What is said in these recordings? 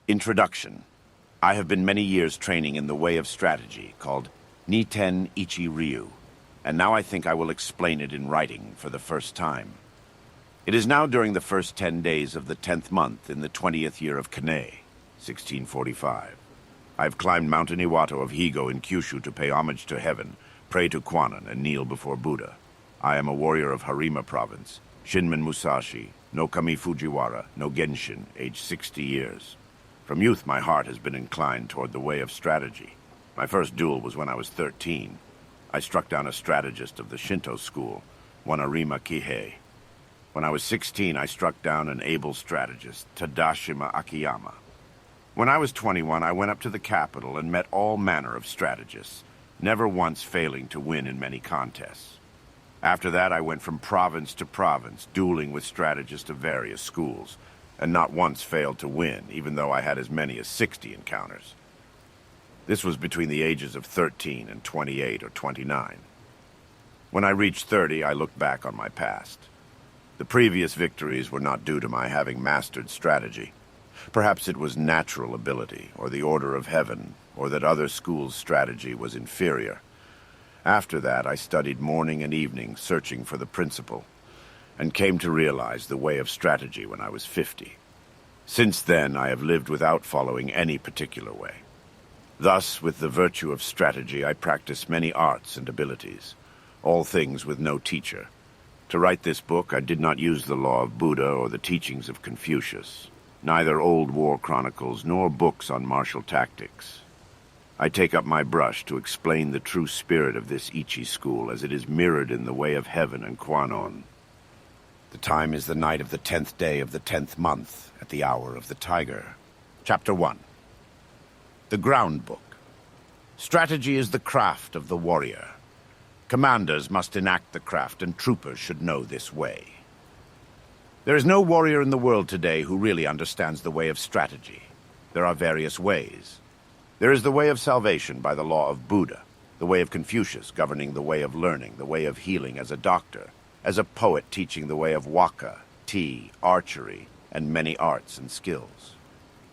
Introduction. I have been many years training in the way of strategy called Niten Ichi Ryu, and now I think I will explain it in writing for the first time. It is now during the first 10 days of the 10th month in the 20th year of Kane, 1645. I have climbed Mountain Iwato of Higo in Kyushu to pay homage to heaven, pray to Kwannon, and kneel before Buddha. I am a warrior of Harima province, Shinmen Musashi, no Kami Fujiwara, no Genshin, aged 60 years. From youth, my heart has been inclined toward the way of strategy. My first duel was when I was 13. I struck down a strategist of the Shinto school, one Arima Kihei. When I was 16, I struck down an able strategist, Tadashima Akiyama. When I was 21, I went up to the capital and met all manner of strategists, never once failing to win in many contests. After that, I went from province to province, dueling with strategists of various schools, and not once failed to win, even though I had as many as 60 encounters. This was between the ages of 13 and 28 or 29. When I reached 30, I looked back on my past. The previous victories were not due to my having mastered strategy. Perhaps it was natural ability, or the order of heaven, or that other schools' strategy was inferior. After that, I studied morning and evening, searching for the principle, and came to realize the way of strategy when I was 50. Since then, I have lived without following any particular way. Thus, with the virtue of strategy, I practice many arts and abilities, all things with no teacher. To write this book, I did not use the law of Buddha or the teachings of Confucius, neither old war chronicles nor books on martial tactics. I take up my brush to explain the true spirit of this Ichi school as it is mirrored in the way of heaven and Kwannon. The time is the night of the 10th day of the 10th month, at the hour of the tiger. Chapter 1. The Ground Book. Strategy is the craft of the warrior. Commanders must enact the craft, and troopers should know this way. There is no warrior in the world today who really understands the way of strategy. There are various ways. There is the way of salvation by the law of Buddha, the way of Confucius governing the way of learning, the way of healing as a doctor, as a poet teaching the way of waka, tea, archery, and many arts and skills.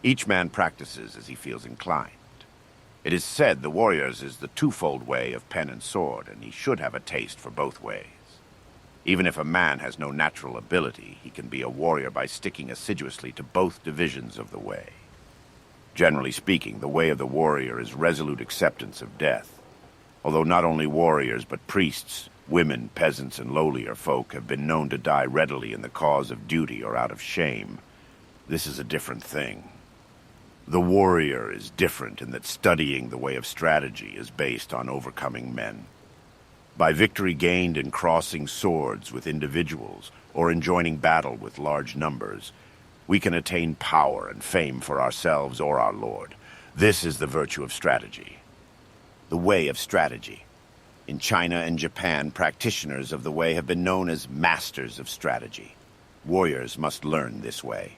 Each man practices as he feels inclined. It is said the warrior's is the twofold way of pen and sword, and he should have a taste for both ways. Even if a man has no natural ability, he can be a warrior by sticking assiduously to both divisions of the way. Generally speaking, the way of the warrior is resolute acceptance of death. Although not only warriors, but priests, women, peasants, and lowlier folk have been known to die readily in the cause of duty or out of shame. This is a different thing. The warrior is different in that studying the way of strategy is based on overcoming men. By victory gained in crossing swords with individuals or in joining battle with large numbers, we can attain power and fame for ourselves or our lord. This is the virtue of strategy. The way of strategy. In China and Japan, practitioners of the way have been known as masters of strategy. Warriors must learn this way.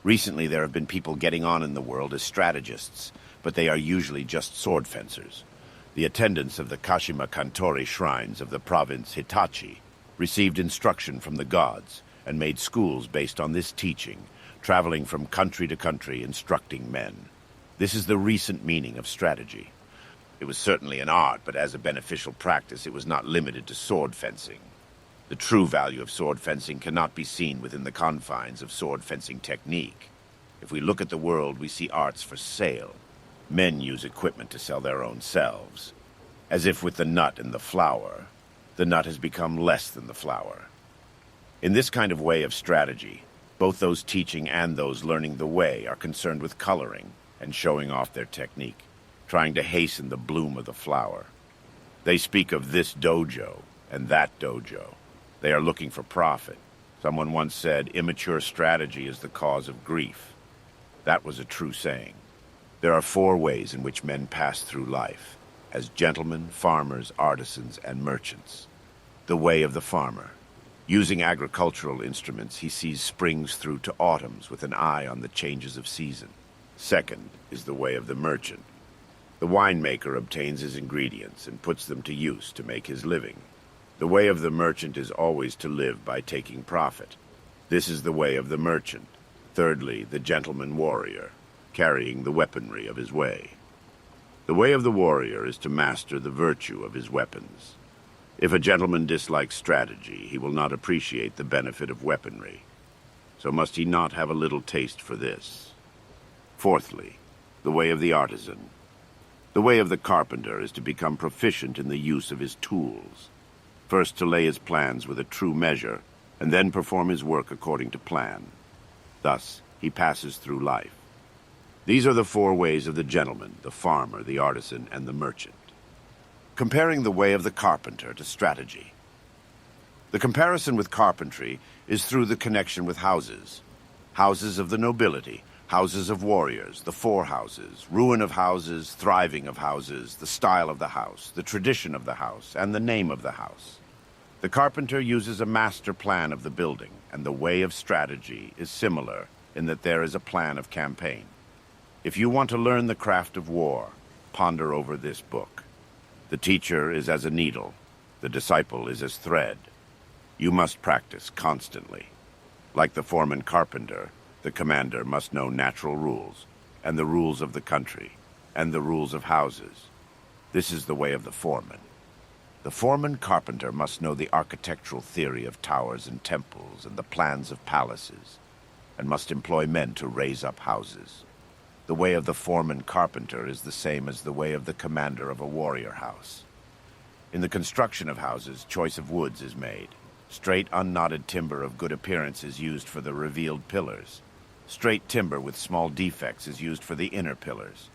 Recently, there have been people getting on in the world as strategists, but they are usually just sword fencers. The attendants of the Kashima Kantori shrines of the province Hitachi received instruction from the gods and made schools based on this teaching, traveling from country to country instructing men. This is the recent meaning of strategy. It was certainly an art, but as a beneficial practice, it was not limited to sword fencing. The true value of sword fencing cannot be seen within the confines of sword fencing technique. If we look at the world, we see arts for sale. Men use equipment to sell their own selves. As if with the nut and the flower, the nut has become less than the flower. In this kind of way of strategy, both those teaching and those learning the way are concerned with coloring and showing off their technique, trying to hasten the bloom of the flower. They speak of this dojo and that dojo. They are looking for profit. Someone once said, immature strategy is the cause of grief. That was a true saying. There are 4 ways in which men pass through life, as gentlemen, farmers, artisans, and merchants. The way of the farmer. Using agricultural instruments, he sees springs through to autumns with an eye on the changes of season. Second is the way of the merchant. The winemaker obtains his ingredients and puts them to use to make his living. The way of the merchant is always to live by taking profit. This is the way of the merchant. Thirdly, the gentleman warrior. carrying the weaponry of his way. The way of the warrior is to master the virtue of his weapons. If a gentleman dislikes strategy, he will not appreciate the benefit of weaponry. So must he not have a little taste for this? Fourthly, the way of the artisan. The way of the carpenter is to become proficient in the use of his tools. First to lay his plans with a true measure, and then perform his work according to plan. Thus, he passes through life. These are the four ways of the gentleman, the farmer, the artisan, and the merchant. Comparing the way of the carpenter to strategy. The comparison with carpentry is through the connection with houses. Houses of the nobility, houses of warriors, the four houses, ruin of houses, thriving of houses, the style of the house, the tradition of the house, and the name of the house. The carpenter uses a master plan of the building, and the way of strategy is similar in that there is a plan of campaign. If you want to learn the craft of war, ponder over this book. The teacher is as a needle, the disciple is as thread. You must practice constantly. Like the foreman carpenter, the commander must know natural rules, and the rules of the country, and the rules of houses. This is the way of the foreman. The foreman carpenter must know the architectural theory of towers and temples and the plans of palaces, and must employ men to raise up houses. The way of the foreman carpenter is the same as the way of the commander of a warrior house. In the construction of houses, choice of woods is made. Straight, unknotted timber of good appearance is used for the revealed pillars. Straight timber with small defects is used for the inner pillars.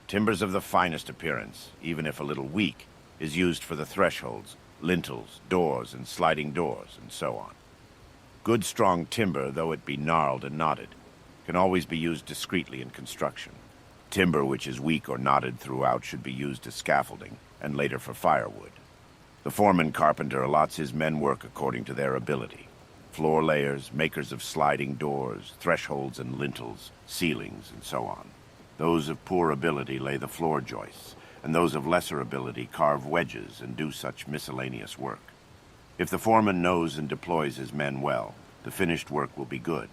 Timbers of the finest appearance, even if a little weak, is used for the thresholds, lintels, doors, and sliding doors, and so on. Good strong timber, though it be gnarled and knotted, can always be used discreetly in construction. Timber which is weak or knotted throughout should be used as scaffolding, and later for firewood. The foreman carpenter allots his men work according to their ability. Floor layers, makers of sliding doors, thresholds and lintels, ceilings, and so on. Those of poor ability lay the floor joists, and those of lesser ability carve wedges and do such miscellaneous work. If the foreman knows and deploys his men well, the finished work will be good.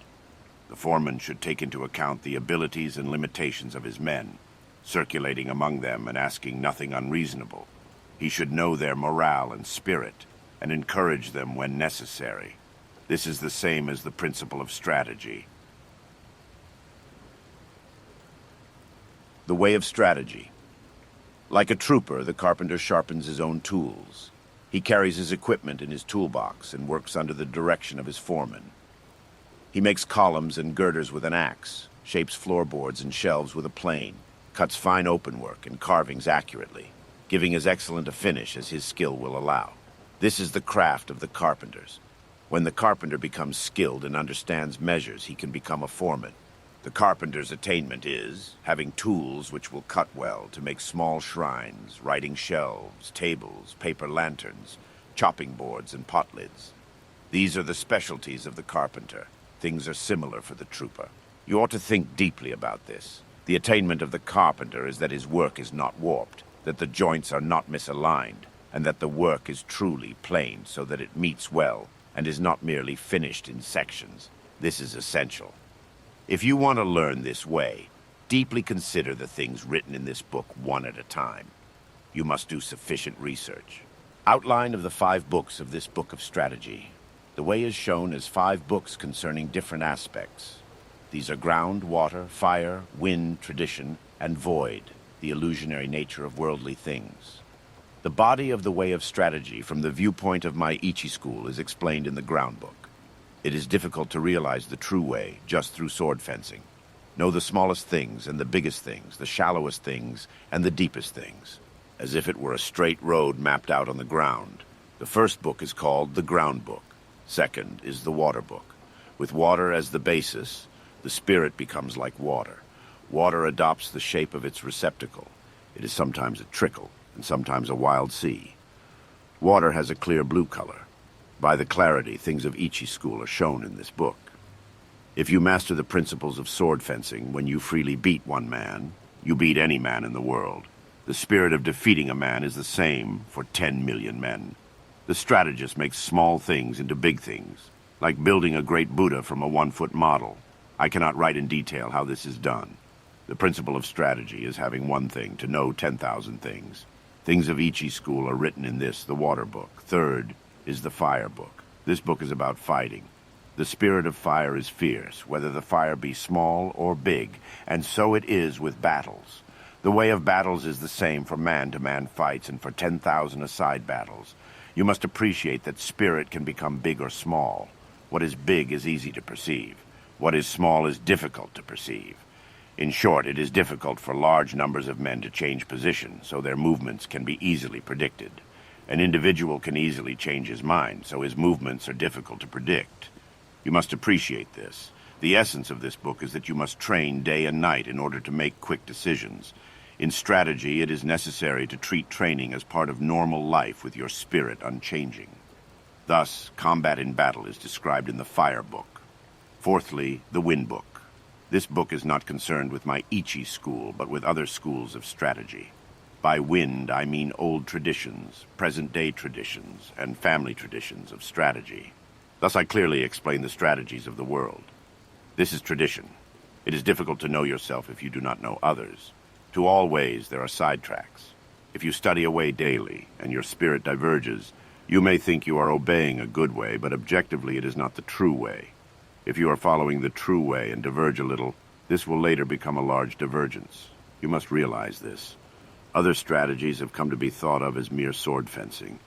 The foreman should take into account the abilities and limitations of his men, circulating among them and asking nothing unreasonable. He should know their morale and spirit, and encourage them when necessary. This is the same as the principle of strategy. The way of strategy. Like a trooper, the carpenter sharpens his own tools. He carries his equipment in his toolbox and works under the direction of his foreman. He makes columns and girders with an axe, shapes floorboards and shelves with a plane, cuts fine openwork and carvings accurately, giving as excellent a finish as his skill will allow. This is the craft of the carpenters. When the carpenter becomes skilled and understands measures, he can become a foreman. The carpenter's attainment is having tools which will cut well to make small shrines, writing shelves, tables, paper lanterns, chopping boards, and pot lids. These are the specialties of the carpenter. Things are similar for the trooper. You ought to think deeply about this. The attainment of the carpenter is that his work is not warped, that the joints are not misaligned, and that the work is truly planed so that it meets well and is not merely finished in sections. This is essential. If you want to learn this way, deeply consider the things written in this book one at a time. You must do sufficient research. Outline of the 5 books of this book of strategy. The way is shown as 5 books concerning different aspects. These are ground, water, fire, wind, tradition, and void, the illusionary nature of worldly things. The body of the way of strategy from the viewpoint of my Ichi school is explained in the ground book. It is difficult to realize the true way just through sword fencing. Know the smallest things and the biggest things, the shallowest things and the deepest things, as if it were a straight road mapped out on the ground. The first book is called the ground book. Second is the water book. With water as the basis, the spirit becomes like water. Water adopts the shape of its receptacle. It is sometimes a trickle and sometimes a wild sea. Water has a clear blue color. By the clarity, things of Ichi school are shown in this book. If you master the principles of sword fencing, when you freely beat one man, you beat any man in the world. The spirit of defeating a man is the same for 10 million men. The strategist makes small things into big things, like building a great Buddha from a 1-foot model. I cannot write in detail how this is done. The principle of strategy is having one thing to know 10,000 things. Things of Ichi school are written in this, the water book. Third is the fire book. This book is about fighting. The spirit of fire is fierce, whether the fire be small or big, and so it is with battles. The way of battles is the same for man-to-man fights and for 10,000 aside battles. You must appreciate that spirit can become big or small. What is big is easy to perceive. What is small is difficult to perceive. In short, it is difficult for large numbers of men to change position, so their movements can be easily predicted. An individual can easily change his mind, so his movements are difficult to predict. You must appreciate this. The essence of this book is that you must train day and night in order to make quick decisions. In strategy, it is necessary to treat training as part of normal life with your spirit unchanging. Thus, combat in battle is described in the Fire Book. Fourthly, the Wind Book. This book is not concerned with my Ichi school, but with other schools of strategy. By wind, I mean old traditions, present-day traditions, and family traditions of strategy. Thus, I clearly explain the strategies of the world. This is tradition. It is difficult to know yourself if you do not know others. To all ways, there are sidetracks. If you study a way daily, and your spirit diverges, you may think you are obeying a good way, but objectively it is not the true way. If you are following the true way and diverge a little, this will later become a large divergence. You must realize this. Other strategies have come to be thought of as mere sword fencing,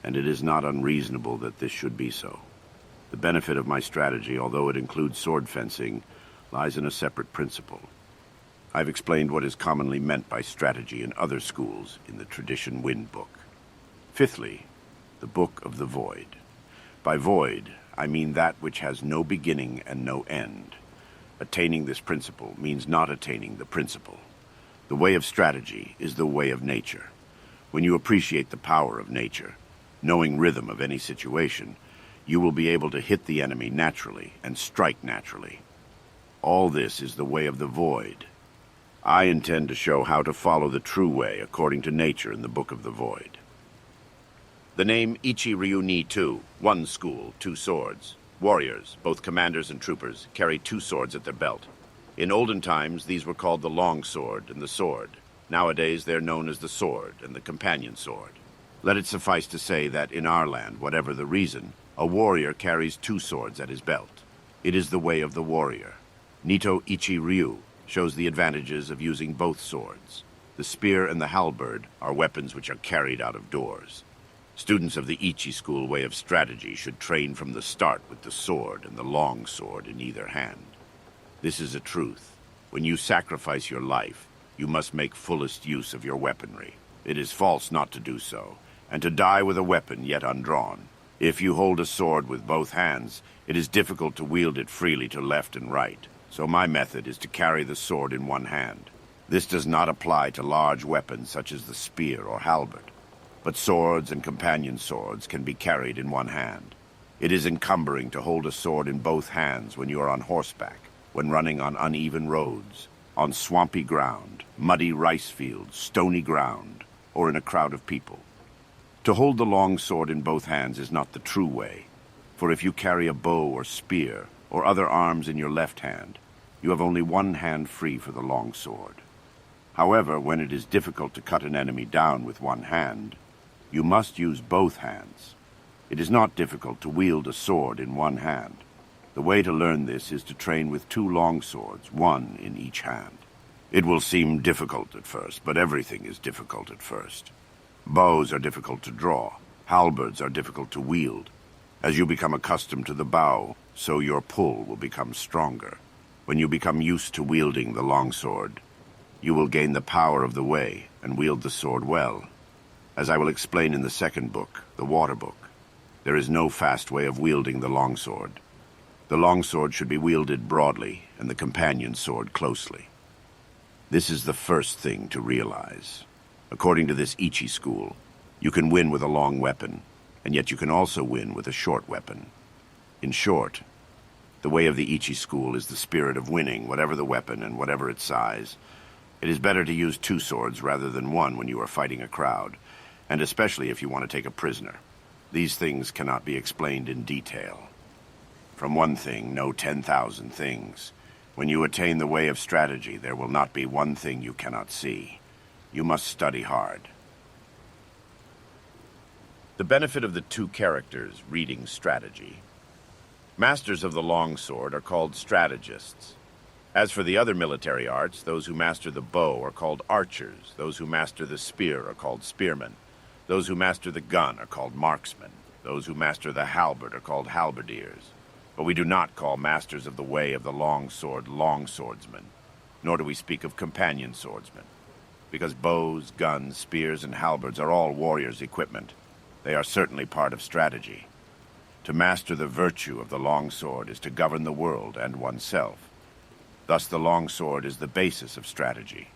and it is not unreasonable that this should be so. The benefit of my strategy, although it includes sword fencing, lies in a separate principle. I've explained what is commonly meant by strategy in other schools in the Tradition Wind Book. Fifthly, the Book of the Void. By void, I mean that which has no beginning and no end. Attaining this principle means not attaining the principle. The way of strategy is the way of nature. When you appreciate the power of nature, knowing rhythm of any situation, you will be able to hit the enemy naturally and strike naturally. All this is the way of the void. I intend to show how to follow the true way according to nature in the Book of the Void. The name Ichi Ryu Ni 2, one school, two swords. Warriors, both commanders and troopers, carry two swords at their belt. In olden times, these were called the long sword and the sword. Nowadays, they're known as the sword and the companion sword. Let it suffice to say that in our land, whatever the reason, a warrior carries two swords at his belt. It is the way of the warrior. Nito Ichi Ryu shows the advantages of using both swords. The spear and the halberd are weapons which are carried out of doors. Students of the Ichi school way of strategy should train from the start with the sword and the long sword in either hand. This is a truth. When you sacrifice your life, you must make fullest use of your weaponry. It is false not to do so, and to die with a weapon yet undrawn. If you hold a sword with both hands, it is difficult to wield it freely to left and right. So my method is to carry the sword in one hand. This does not apply to large weapons such as the spear or halberd, but swords and companion swords can be carried in one hand. It is encumbering to hold a sword in both hands when you are on horseback, when running on uneven roads, on swampy ground, muddy rice fields, stony ground, or in a crowd of people. To hold the long sword in both hands is not the true way, for if you carry a bow or spear or other arms in your left hand, you have only one hand free for the long sword. However, when it is difficult to cut an enemy down with one hand, you must use both hands. It is not difficult to wield a sword in one hand. The way to learn this is to train with two long swords, one in each hand. It will seem difficult at first, but everything is difficult at first. Bows are difficult to draw. Halberds are difficult to wield. As you become accustomed to the bow, so your pull will become stronger. When you become used to wielding the longsword, you will gain the power of the way and wield the sword well. As I will explain in the second book, the Water Book, there is no fast way of wielding the longsword. The longsword should be wielded broadly and the companion sword closely. This is the first thing to realize. According to this Ichi school, you can win with a long weapon, and yet you can also win with a short weapon. In short, the way of the Ichi school is the spirit of winning, whatever the weapon and whatever its size. It is better to use two swords rather than one when you are fighting a crowd, and especially if you want to take a prisoner. These things cannot be explained in detail. From one thing, know 10,000 things. When you attain the way of strategy, there will not be one thing you cannot see. You must study hard. The benefit of the two characters reading strategy. Masters of the longsword are called strategists. As for the other military arts, those who master the bow are called archers. Those who master the spear are called spearmen. Those who master the gun are called marksmen. Those who master the halberd are called halberdiers. But we do not call masters of the way of the longsword longswordsmen, nor do we speak of companion swordsmen. Because bows, guns, spears, and halberds are all warriors' equipment, they are certainly part of strategy. To master the virtue of the longsword is to govern the world and oneself. Thus the longsword is the basis of strategy.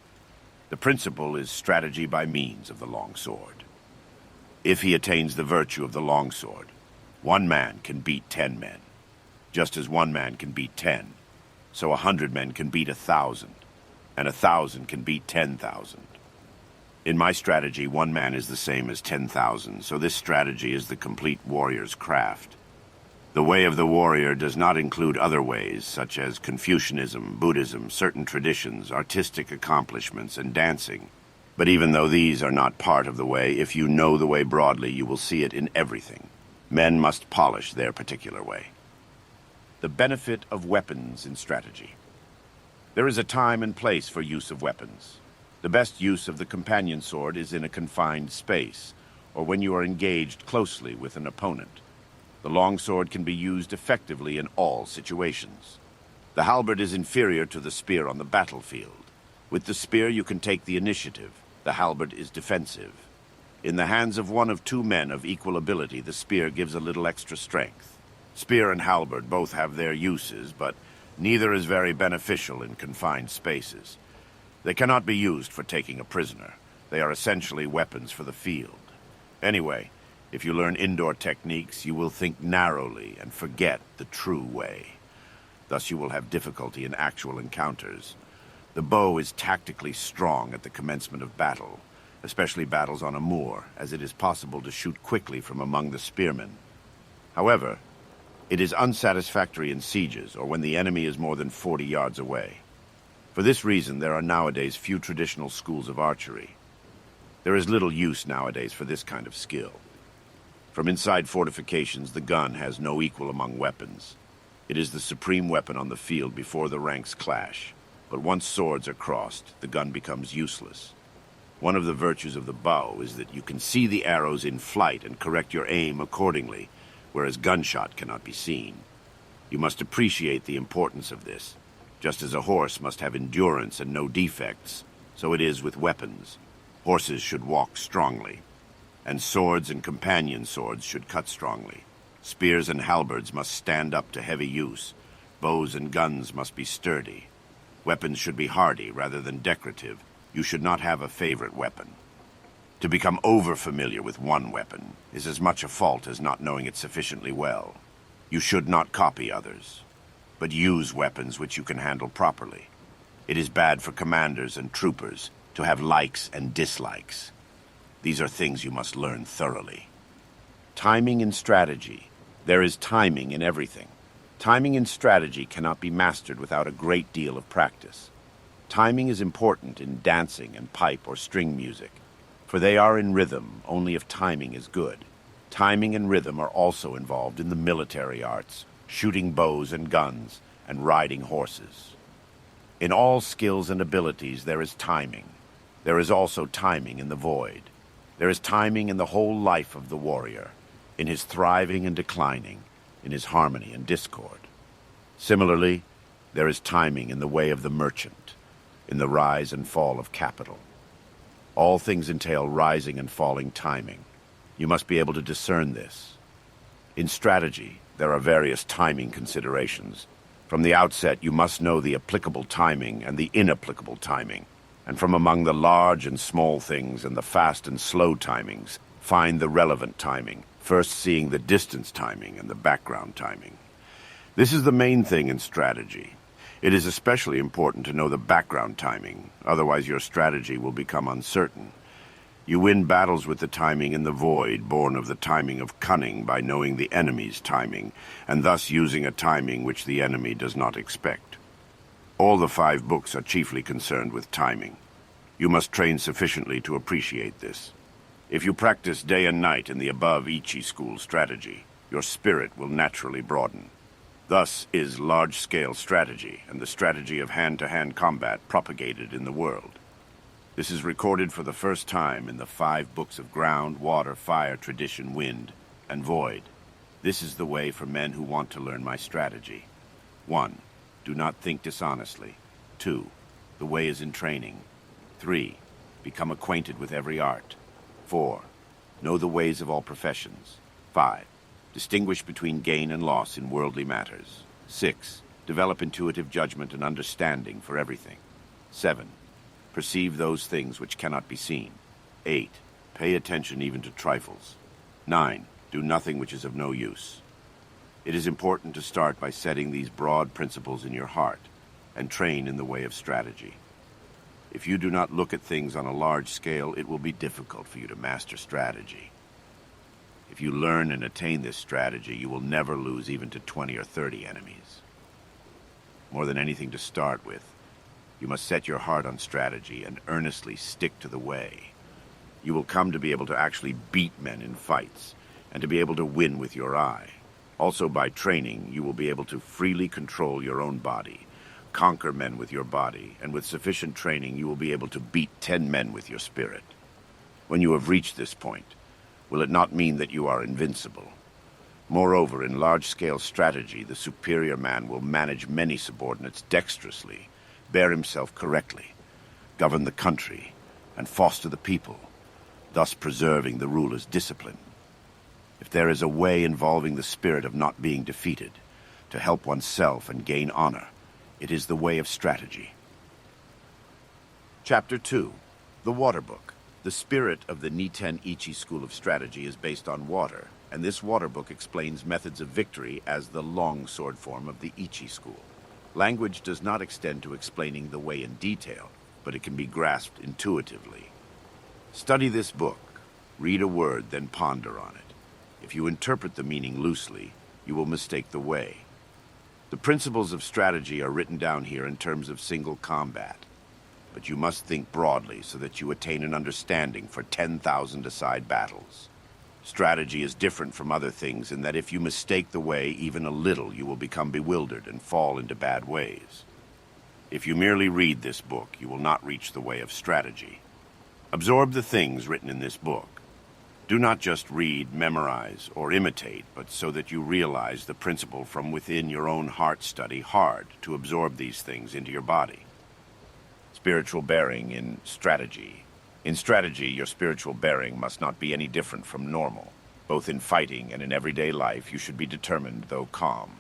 The principle is strategy by means of the longsword. If he attains the virtue of the longsword, one man can beat 10 men. Just as one man can beat 10, so 100 men can beat 1,000, and 1,000 can beat 10,000. In my strategy, one man is the same as 10,000, so this strategy is the complete warrior's craft. The way of the warrior does not include other ways, such as Confucianism, Buddhism, certain traditions, artistic accomplishments, and dancing. But even though these are not part of the way, if you know the way broadly, you will see it in everything. Men must polish their particular way. The benefit of weapons in strategy. There is a time and place for use of weapons. The best use of the companion sword is in a confined space, or when you are engaged closely with an opponent. The longsword can be used effectively in all situations. The halberd is inferior to the spear on the battlefield. With the spear you can take the initiative. The halberd is defensive. In the hands of one of two men of equal ability, the spear gives a little extra strength. Spear and halberd both have their uses, but neither is very beneficial in confined spaces. They cannot be used for taking a prisoner. They are essentially weapons for the field. Anyway, if you learn indoor techniques, you will think narrowly and forget the true way. Thus you will have difficulty in actual encounters. The bow is tactically strong at the commencement of battle, especially battles on a moor, as it is possible to shoot quickly from among the spearmen. However, it is unsatisfactory in sieges or when the enemy is more than 40 yards away. For this reason, there are nowadays few traditional schools of archery. There is little use nowadays for this kind of skill. From inside fortifications, the gun has no equal among weapons. It is the supreme weapon on the field before the ranks clash. But once swords are crossed, the gun becomes useless. One of the virtues of the bow is that you can see the arrows in flight and correct your aim accordingly, whereas gunshot cannot be seen. You must appreciate the importance of this. Just as a horse must have endurance and no defects, so it is with weapons. Horses should walk strongly, and swords and companion swords should cut strongly. Spears and halberds must stand up to heavy use. Bows and guns must be sturdy. Weapons should be hardy rather than decorative. You should not have a favorite weapon. To become over-familiar with one weapon is as much a fault as not knowing it sufficiently well. You should not copy others, but use weapons which you can handle properly. It is bad for commanders and troopers to have likes and dislikes. These are things you must learn thoroughly. Timing and strategy. There is timing in everything. Timing and strategy cannot be mastered without a great deal of practice. Timing is important in dancing and pipe or string music, for they are in rhythm only if timing is good. Timing and rhythm are also involved in the military arts, shooting bows and guns, and riding horses. In all skills and abilities there is timing. There is also timing in the void. There is timing in the whole life of the warrior, in his thriving and declining, in his harmony and discord. Similarly, there is timing in the way of the merchant, in the rise and fall of capital. All things entail rising and falling timing. You must be able to discern this. In strategy, there are various timing considerations. From the outset, you must know the applicable timing and the inapplicable timing. And from among the large and small things and the fast and slow timings, find the relevant timing, first seeing the distance timing and the background timing. This is the main thing in strategy. It is especially important to know the background timing, otherwise your strategy will become uncertain. You win battles with the timing in the void, born of the timing of cunning by knowing the enemy's timing, and thus using a timing which the enemy does not expect. All the 5 books are chiefly concerned with timing. You must train sufficiently to appreciate this. If you practice day and night in the above Ichi school strategy, your spirit will naturally broaden. Thus is large-scale strategy and the strategy of hand-to-hand combat propagated in the world. This is recorded for the first time in the 5 books of ground, water, fire, tradition, wind, and void. This is the way for men who want to learn my strategy. 1. Do not think dishonestly. 2. The way is in training. 3. Become acquainted with every art. 4. Know the ways of all professions. 5. Distinguish between gain and loss in worldly matters. 6. Develop intuitive judgment and understanding for everything. 7. Perceive those things which cannot be seen. 8. Pay attention even to trifles. 9. Do nothing which is of no use. It is important to start by setting these broad principles in your heart and train in the way of strategy. If you do not look at things on a large scale, it will be difficult for you to master strategy. If you learn and attain this strategy, you will never lose even to 20 or 30 enemies. More than anything to start with, you must set your heart on strategy and earnestly stick to the way. You will come to be able to actually beat men in fights and to be able to win with your eye. Also, by training, you will be able to freely control your own body, conquer men with your body, and with sufficient training, you will be able to beat 10 men with your spirit. When you have reached this point, will it not mean that you are invincible? Moreover, in large-scale strategy, the superior man will manage many subordinates dexterously, bear himself correctly, govern the country, and foster the people, thus preserving the ruler's discipline. If there is a way involving the spirit of not being defeated, to help oneself and gain honor, it is the way of strategy. Chapter 2. The Water Book. The spirit of the Niten Ichi School of Strategy is based on water, and this water book explains methods of victory as the long sword form of the Ichi school. Language does not extend to explaining the way in detail, but it can be grasped intuitively. Study this book, read a word, then ponder on it. If you interpret the meaning loosely, you will mistake the way. The principles of strategy are written down here in terms of single combat. But you must think broadly so that you attain an understanding for 10,000-a-side battles. Strategy is different from other things in that if you mistake the way even a little, you will become bewildered and fall into bad ways. If you merely read this book, you will not reach the way of strategy. Absorb the things written in this book. Do not just read, memorize, or imitate, but so that you realize the principle from within your own heart. Study hard to absorb these things into your body. Spiritual bearing in strategy. In strategy, your spiritual bearing must not be any different from normal. Both in fighting and in everyday life, you should be determined, though calm.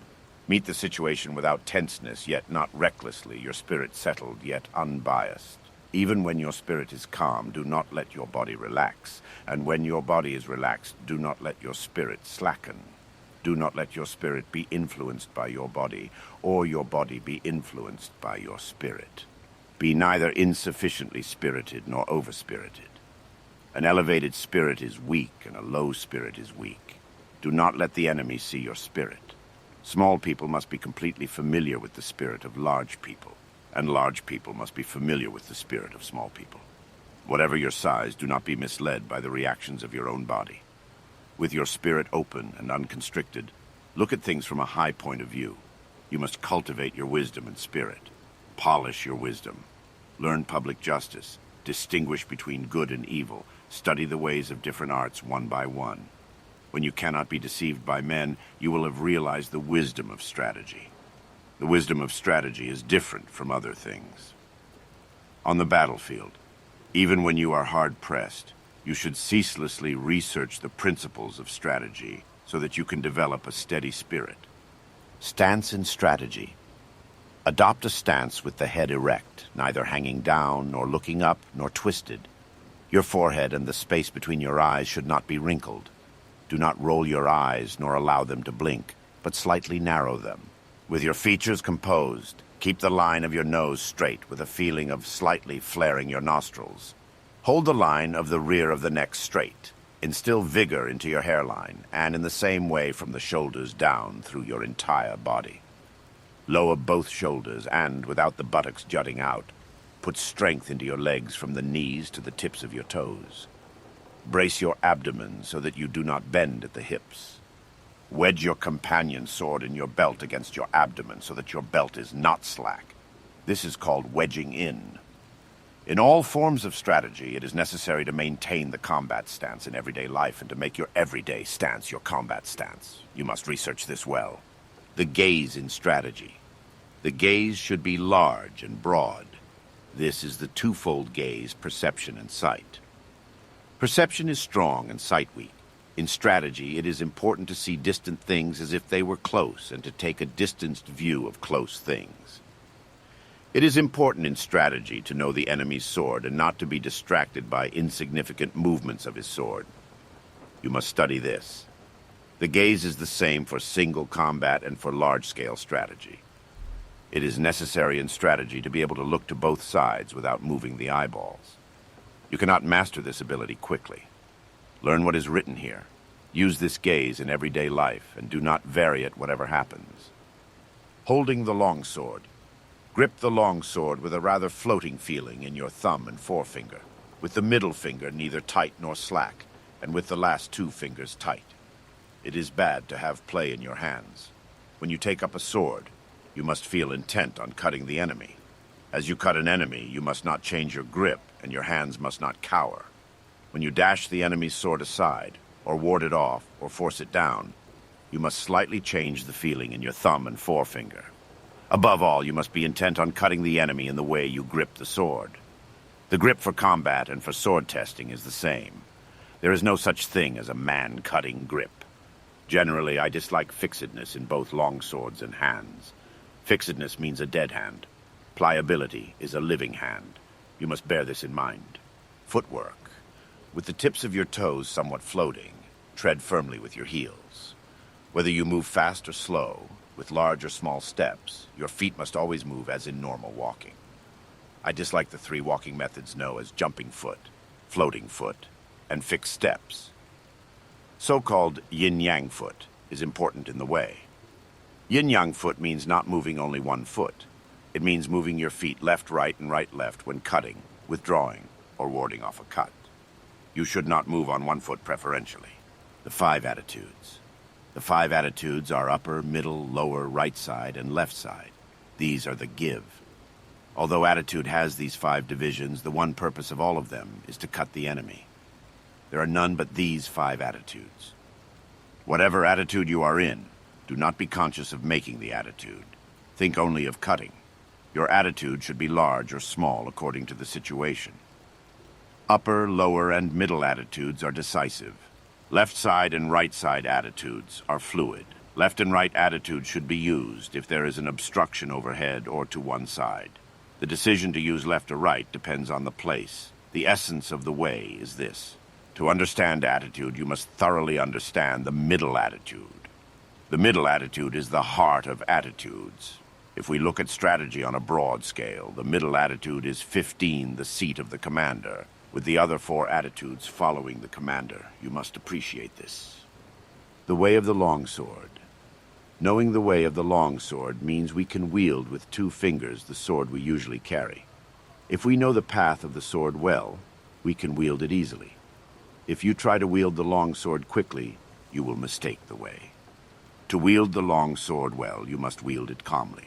Meet the situation without tenseness, yet not recklessly, your spirit settled, yet unbiased. Even when your spirit is calm, do not let your body relax. And when your body is relaxed, do not let your spirit slacken. Do not let your spirit be influenced by your body, or your body be influenced by your spirit. Be neither insufficiently spirited nor overspirited. An elevated spirit is weak, and a low spirit is weak. Do not let the enemy see your spirit. Small people must be completely familiar with the spirit of large people, and large people must be familiar with the spirit of small people. Whatever your size, do not be misled by the reactions of your own body. With your spirit open and unconstricted, look at things from a high point of view. You must cultivate your wisdom and spirit. Polish your wisdom. Learn public justice. Distinguish between good and evil. Study the ways of different arts one by one. When you cannot be deceived by men, you will have realized the wisdom of strategy. The wisdom of strategy is different from other things. On the battlefield, even when you are hard-pressed, you should ceaselessly research the principles of strategy so that you can develop a steady spirit. Stance in strategy. Adopt a stance with the head erect, neither hanging down, nor looking up, nor twisted. Your forehead and the space between your eyes should not be wrinkled. Do not roll your eyes, nor allow them to blink, but slightly narrow them. With your features composed, keep the line of your nose straight with a feeling of slightly flaring your nostrils. Hold the line of the rear of the neck straight. Instill vigor into your hairline, and in the same way from the shoulders down through your entire body. Lower both shoulders and, without the buttocks jutting out, put strength into your legs from the knees to the tips of your toes. Brace your abdomen so that you do not bend at the hips. Wedge your companion's sword in your belt against your abdomen so that your belt is not slack. This is called wedging in. In all forms of strategy, it is necessary to maintain the combat stance in everyday life and to make your everyday stance your combat stance. You must research this well. The gaze in strategy. The gaze should be large and broad. This is the twofold gaze, perception and sight. Perception is strong and sight weak. In strategy, it is important to see distant things as if they were close and to take a distanced view of close things. It is important in strategy to know the enemy's sword and not to be distracted by insignificant movements of his sword. You must study this. The gaze is the same for single combat and for large-scale strategy. It is necessary in strategy to be able to look to both sides without moving the eyeballs. You cannot master this ability quickly. Learn what is written here. Use this gaze in everyday life and do not vary it whatever happens. Holding the longsword. Grip the longsword with a rather floating feeling in your thumb and forefinger, with the middle finger neither tight nor slack, and with the last two fingers tight. It is bad to have play in your hands. When you take up a sword, you must feel intent on cutting the enemy. As you cut an enemy, you must not change your grip, and your hands must not cower. When you dash the enemy's sword aside, or ward it off, or force it down, you must slightly change the feeling in your thumb and forefinger. Above all, you must be intent on cutting the enemy in the way you grip the sword. The grip for combat and for sword testing is the same. There is no such thing as a man-cutting grip. Generally, I dislike fixedness in both long swords and hands. Fixedness means a dead hand. Pliability is a living hand. You must bear this in mind. Footwork. With the tips of your toes somewhat floating, tread firmly with your heels. Whether you move fast or slow, with large or small steps, your feet must always move as in normal walking. I dislike the three walking methods known as jumping foot, floating foot, and fixed steps. So-called yin-yang foot is important in the way. Yin-yang foot means not moving only one foot. It means moving your feet left-right and right-left when cutting, withdrawing, or warding off a cut. You should not move on one foot preferentially. The 5 attitudes. The 5 attitudes are upper, middle, lower, right side, and left side. These are the give. Although attitude has these 5 divisions, the one purpose of all of them is to cut the enemy. There are none but these 5 attitudes. Whatever attitude you are in, do not be conscious of making the attitude. Think only of cutting. Your attitude should be large or small according to the situation. Upper, lower, and middle attitudes are decisive. Left side and right side attitudes are fluid. Left and right attitudes should be used if there is an obstruction overhead or to one side. The decision to use left or right depends on the place. The essence of the way is this. To understand attitude, you must thoroughly understand the middle attitude. The middle attitude is the heart of attitudes. If we look at strategy on a broad scale, the middle attitude is 15, the seat of the commander, with the other 4 attitudes following the commander. You must appreciate this. The way of the longsword. Knowing the way of the longsword means we can wield with 2 fingers the sword we usually carry. If we know the path of the sword well, we can wield it easily. If you try to wield the longsword quickly, you will mistake the way. To wield the longsword well, you must wield it calmly.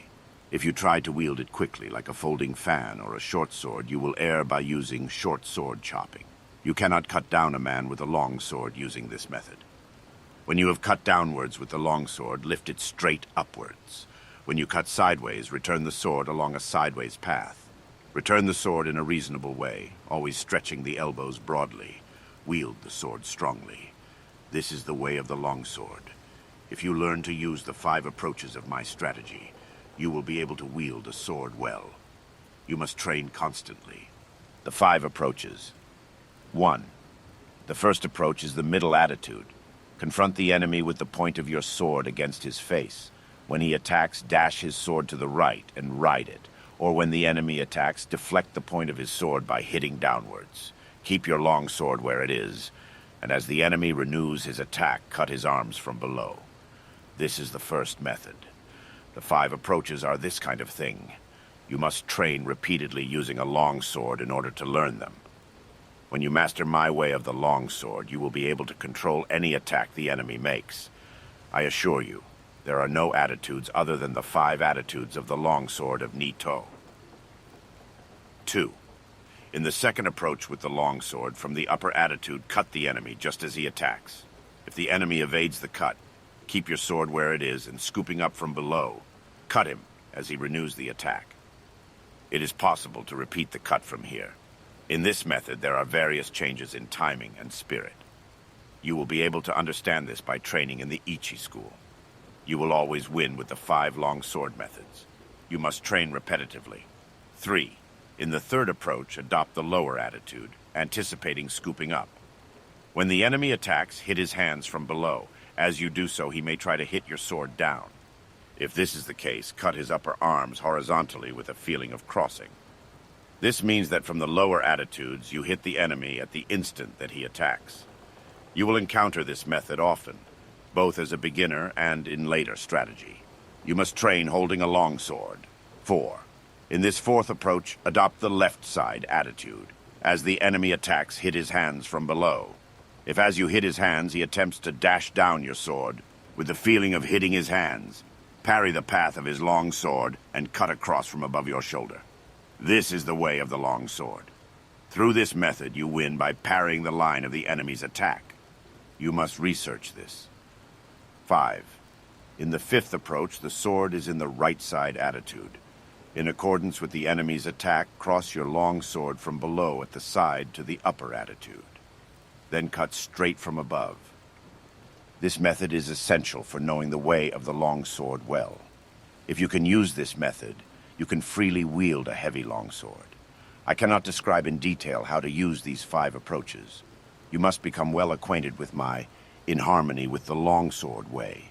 If you try to wield it quickly, like a folding fan or a short sword, you will err by using short sword chopping. You cannot cut down a man with a long sword using this method. When you have cut downwards with the long sword, lift it straight upwards. When you cut sideways, return the sword along a sideways path. Return the sword in a reasonable way, always stretching the elbows broadly. Wield the sword strongly. This is the way of the longsword. If you learn to use the 5 approaches of my strategy, you will be able to wield a sword well. You must train constantly. The 5 approaches. 1. The first approach is the middle attitude. Confront the enemy with the point of your sword against his face. When he attacks, dash his sword to the right and ride it. Or when the enemy attacks, deflect the point of his sword by hitting downwards. Keep your long sword where it is, and as the enemy renews his attack, cut his arms from below. This is the first method. The 5 approaches are this kind of thing. You must train repeatedly using a longsword in order to learn them. When you master my way of the longsword, you will be able to control any attack the enemy makes. I assure you, there are no attitudes other than the 5 attitudes of the longsword of Nito. 2. In the second approach with the longsword, from the upper attitude, cut the enemy just as he attacks. If the enemy evades the cut, keep your sword where it is and scooping up from below, cut him as he renews the attack. It is possible to repeat the cut from here. In this method, there are various changes in timing and spirit. You will be able to understand this by training in the Ichi school. You will always win with the 5 long sword methods. You must train repetitively. 3. In the third approach, adopt the lower attitude, anticipating scooping up. When the enemy attacks, hit his hands from below. As you do so, he may try to hit your sword down. If this is the case, cut his upper arms horizontally with a feeling of crossing. This means that from the lower attitudes, you hit the enemy at the instant that he attacks. You will encounter this method often, both as a beginner and in later strategy. You must train holding a longsword. 4. In this fourth approach, adopt the left side attitude. As the enemy attacks, hit his hands from below. If as you hit his hands, he attempts to dash down your sword, with the feeling of hitting his hands, parry the path of his long sword and cut across from above your shoulder. This is the way of the long sword. Through this method, you win by parrying the line of the enemy's attack. You must research this. 5. In the fifth approach, the sword is in the right side attitude. In accordance with the enemy's attack, cross your long sword from below at the side to the upper attitude. Then cut straight from above. This method is essential for knowing the way of the long sword well. If you can use this method, you can freely wield a heavy longsword. I cannot describe in detail how to use these 5 approaches. You must become well acquainted with my in harmony with the longsword way.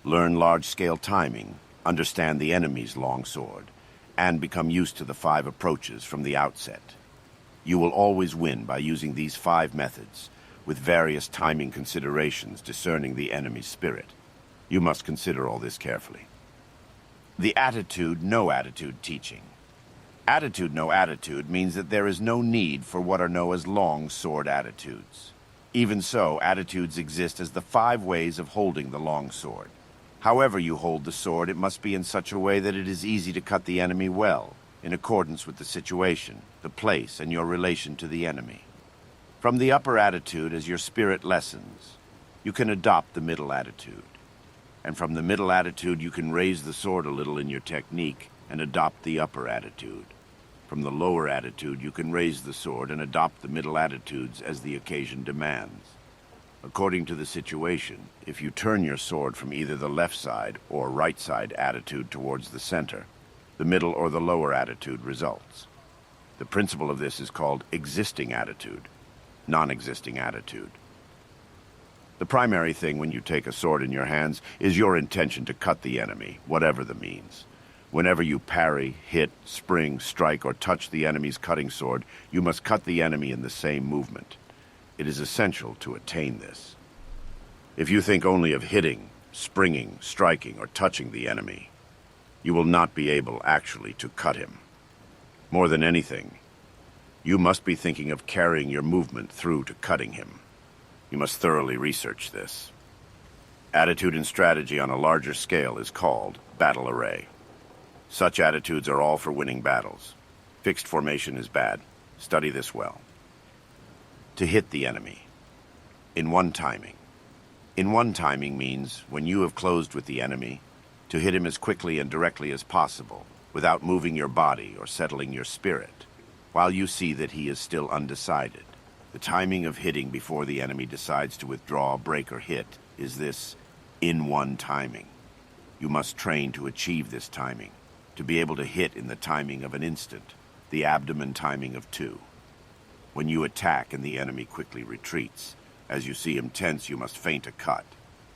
Learn large-scale timing, understand the enemy's longsword, and become used to the 5 approaches from the outset. You will always win by using these 5 methods, with various timing considerations discerning the enemy's spirit. You must consider all this carefully. The attitude, no attitude teaching. Attitude, no attitude means that there is no need for what are known as long sword attitudes. Even so, attitudes exist as the 5 ways of holding the long sword. However you hold the sword, it must be in such a way that it is easy to cut the enemy well, in accordance with the situation, the place, and your relation to the enemy. From the upper attitude, as your spirit lessens, you can adopt the middle attitude. And from the middle attitude, you can raise the sword a little in your technique and adopt the upper attitude. From the lower attitude, you can raise the sword and adopt the middle attitudes as the occasion demands. According to the situation, if you turn your sword from either the left side or right side attitude towards the center, the middle or the lower attitude results. The principle of this is called existing attitude, non-existing attitude. The primary thing when you take a sword in your hands is your intention to cut the enemy, whatever the means. Whenever you parry, hit, spring, strike, or touch the enemy's cutting sword, you must cut the enemy in the same movement. It is essential to attain this. If you think only of hitting, springing, striking, or touching the enemy, you will not be able actually to cut him. More than anything, you must be thinking of carrying your movement through to cutting him. You must thoroughly research this. Attitude and strategy on a larger scale is called battle array. Such attitudes are all for winning battles. Fixed formation is bad. Study this well. To hit the enemy. In one timing. In one timing means when you have closed with the enemy, to hit him as quickly and directly as possible, without moving your body or settling your spirit, while you see that he is still undecided. The timing of hitting before the enemy decides to withdraw, break, or hit is this in one timing. You must train to achieve this timing, to be able to hit in the timing of an instant, the abdomen timing of 2. When you attack and the enemy quickly retreats, as you see him tense, you must feint a cut.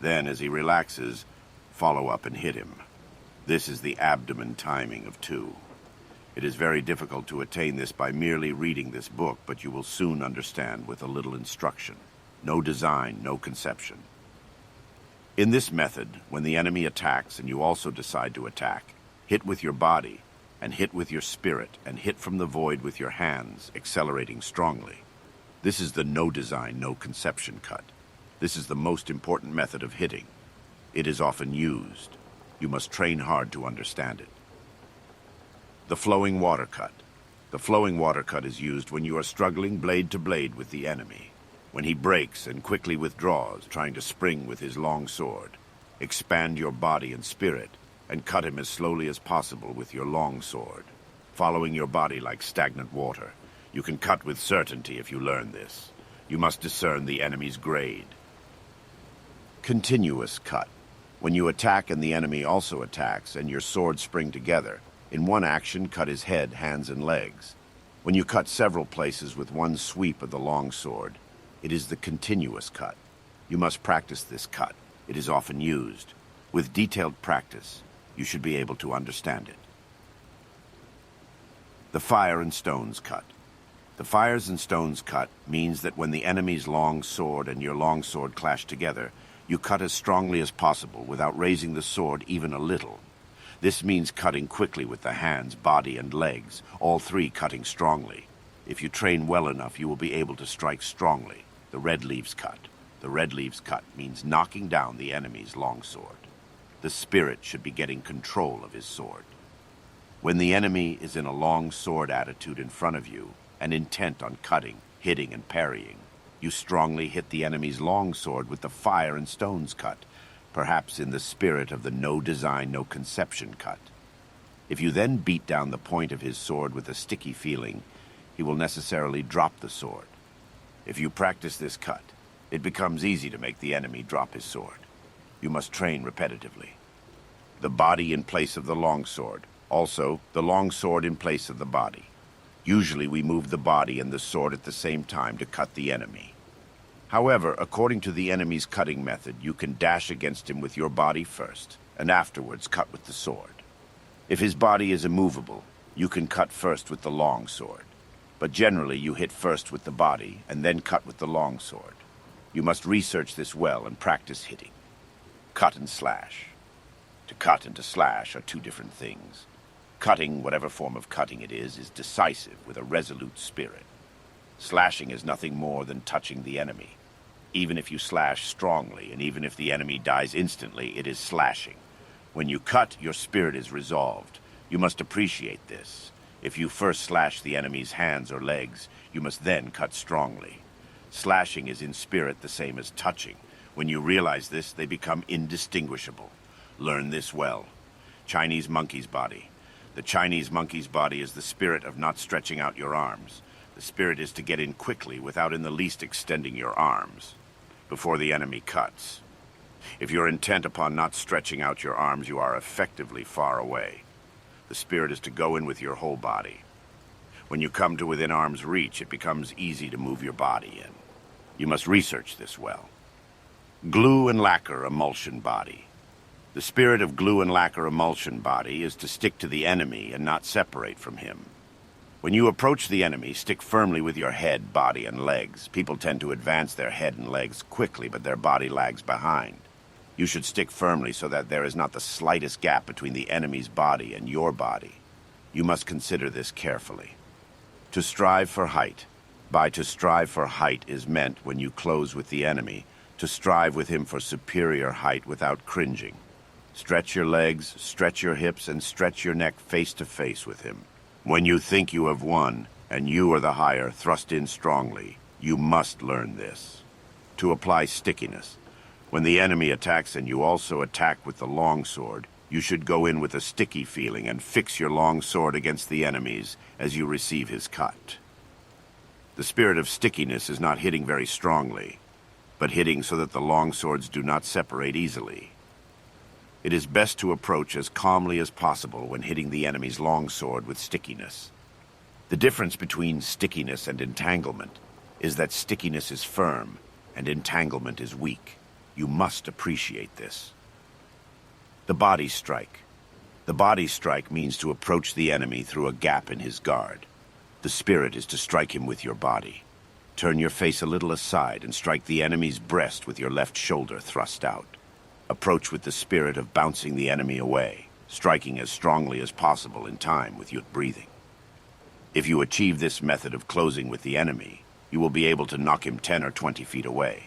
Then, as he relaxes, follow up and hit him. This is the abdomen timing of 2. It is very difficult to attain this by merely reading this book, but you will soon understand with a little instruction. No design, no conception. In this method, when the enemy attacks and you also decide to attack, hit with your body, and hit with your spirit, and hit from the void with your hands, accelerating strongly. This is the no design, no conception cut. This is the most important method of hitting. It is often used. You must train hard to understand it. The flowing water cut. The flowing water cut is used when you are struggling blade to blade with the enemy. When he breaks and quickly withdraws, trying to spring with his long sword. Expand your body and spirit, and cut him as slowly as possible with your long sword, following your body like stagnant water. You can cut with certainty if you learn this. You must discern the enemy's grade. Continuous cut. When you attack and the enemy also attacks, and your swords spring together, in one action cut his head, hands, and legs. When you cut several places with one sweep of the long sword, it is the continuous cut. You must practice this cut. It is often used. With detailed practice, you should be able to understand it. The fire and stones cut. The fires and stones cut means that when the enemy's long sword and your long sword clash together, you cut as strongly as possible without raising the sword even a little. This means cutting quickly with the hands, body, and legs, all three cutting strongly. If you train well enough, you will be able to strike strongly. The red leaves cut. The red leaves cut means knocking down the enemy's long sword. The spirit should be getting control of his sword. When the enemy is in a long sword attitude in front of you and intent on cutting, hitting, and parrying, you strongly hit the enemy's long sword with the fire and stones cut, perhaps in the spirit of the no design, no conception cut. If you then beat down the point of his sword with a sticky feeling, he will necessarily drop the sword. If you practice this cut, it becomes easy to make the enemy drop his sword. You must train repetitively. The body in place of the longsword. Also, the longsword in place of the body. Usually we move the body and the sword at the same time to cut the enemy. However, according to the enemy's cutting method, you can dash against him with your body first, and afterwards cut with the sword. If his body is immovable, you can cut first with the long sword. But generally you hit first with the body, and then cut with the long sword. You must research this well and practice hitting. Cut and slash. To cut and to slash are two different things. Cutting, whatever form of cutting it is decisive with a resolute spirit. Slashing is nothing more than touching the enemy. Even if you slash strongly, and even if the enemy dies instantly, it is slashing. When you cut, your spirit is resolved. You must appreciate this. If you first slash the enemy's hands or legs, you must then cut strongly. Slashing is in spirit the same as touching. When you realize this, they become indistinguishable. Learn this well. Chinese monkey's body. The Chinese monkey's body is the spirit of not stretching out your arms. The spirit is to get in quickly without in the least extending your arms before the enemy cuts. If you're intent upon not stretching out your arms, you are effectively far away. The spirit is to go in with your whole body. When you come to within arm's reach, it becomes easy to move your body in. You must research this well. Glue and lacquer emulsion body. The spirit of glue and lacquer emulsion body is to stick to the enemy and not separate from him. When you approach the enemy, stick firmly with your head, body, and legs. People tend to advance their head and legs quickly, but their body lags behind. You should stick firmly so that there is not the slightest gap between the enemy's body and your body. You must consider this carefully. To strive for height. By to strive for height is meant when you close with the enemy, to strive with him for superior height without cringing. Stretch your legs, stretch your hips, and stretch your neck face to face with him. When you think you have won, and you are the higher, thrust in strongly. You must learn this. To apply stickiness. When the enemy attacks and you also attack with the long sword, you should go in with a sticky feeling and fix your long sword against the enemy's as you receive his cut. The spirit of stickiness is not hitting very strongly, but hitting so that the long swords do not separate easily. It is best to approach as calmly as possible when hitting the enemy's long sword with stickiness. The difference between stickiness and entanglement is that stickiness is firm and entanglement is weak. You must appreciate this. The body strike. The body strike means to approach the enemy through a gap in his guard. The spirit is to strike him with your body. Turn your face a little aside and strike the enemy's breast with your left shoulder thrust out. Approach with the spirit of bouncing the enemy away, striking as strongly as possible in time with your breathing. If you achieve this method of closing with the enemy, you will be able to knock him 10 or 20 feet away.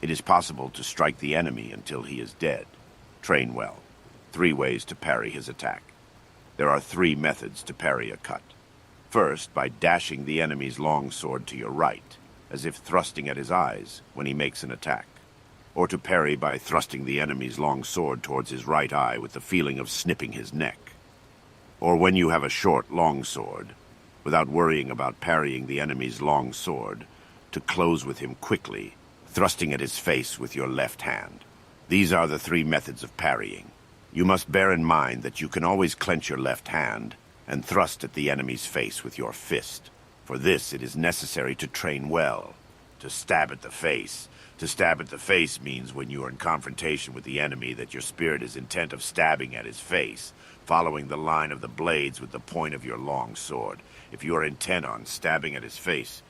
It is possible to strike the enemy until he is dead. Train well. 3 ways to parry his attack. There are 3 methods to parry a cut. First, by dashing the enemy's long sword to your right, as if thrusting at his eyes when he makes an attack. Or to parry by thrusting the enemy's long sword towards his right eye with the feeling of snipping his neck. Or when you have a short, long sword, without worrying about parrying the enemy's long sword, to close with him quickly, thrusting at his face with your left hand. These are the 3 methods of parrying. You must bear in mind that you can always clench your left hand and thrust at the enemy's face with your fist. For this, it is necessary to train well. To stab at the face. To stab at the face means when you are in confrontation with the enemy that your spirit is intent of stabbing at his face, following the line of the blades with the point of your long sword. If you are intent on stabbing at his face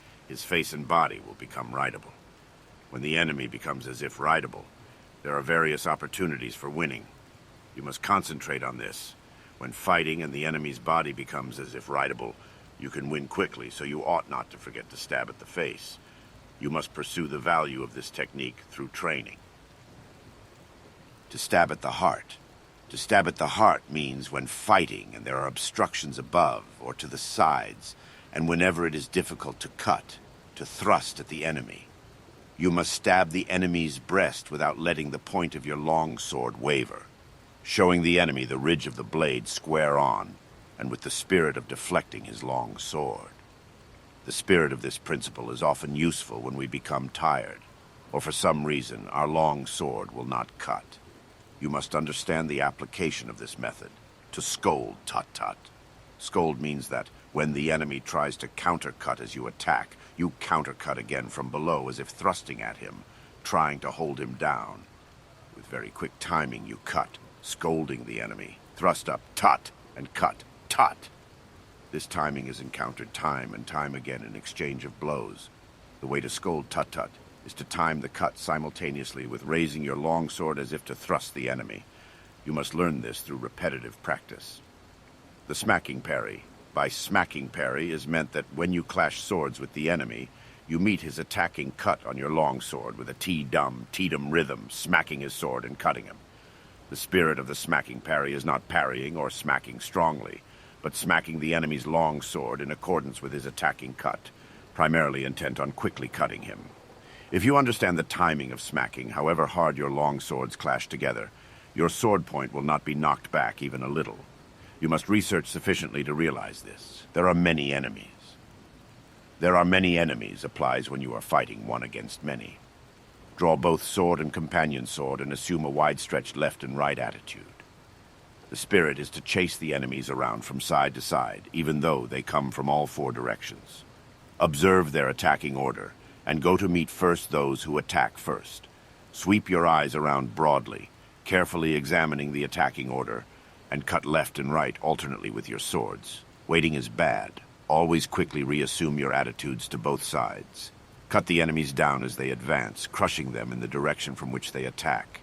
and body will become rightable. When the enemy becomes as if rightable, there are various opportunities for winning. You must concentrate on this. When fighting and the enemy's body becomes as if rightable, you can win quickly, so you ought not to forget to stab at the face. You must pursue the value of this technique through training. To stab at the heart. To stab at the heart means when fighting and there are obstructions above or to the sides, and whenever it is difficult to cut, to thrust at the enemy. You must stab the enemy's breast without letting the point of your long sword waver, showing the enemy the ridge of the blade square on, and with the spirit of deflecting his long sword. The spirit of this principle is often useful when we become tired, or for some reason our long sword will not cut. You must understand the application of this method. To scold, tut-tut. Scold means that when the enemy tries to countercut as you attack, you countercut again from below as if thrusting at him, trying to hold him down. With very quick timing you cut, scolding the enemy. Thrust up, tut, and cut, tut. This timing is encountered time and time again in exchange of blows. The way to scold tut-tut is to time the cut simultaneously with raising your long sword as if to thrust the enemy. You must learn this through repetitive practice. The smacking parry. By smacking parry is meant that when you clash swords with the enemy, you meet his attacking cut on your long sword with a T-dum rhythm, smacking his sword and cutting him. The spirit of the smacking parry is not parrying or smacking strongly, but smacking the enemy's long sword in accordance with his attacking cut, primarily intent on quickly cutting him. If you understand the timing of smacking, however hard your long swords clash together, your sword point will not be knocked back even a little. You must research sufficiently to realize this. There are many enemies. There are many enemies applies when you are fighting one against many. Draw both sword and companion sword and assume a wide-stretched left and right attitude. The spirit is to chase the enemies around from side to side, even though they come from all 4 directions. Observe their attacking order, and go to meet first those who attack first. Sweep your eyes around broadly, carefully examining the attacking order, and cut left and right alternately with your swords. Waiting is bad. Always quickly reassume your attitudes to both sides. Cut the enemies down as they advance, crushing them in the direction from which they attack.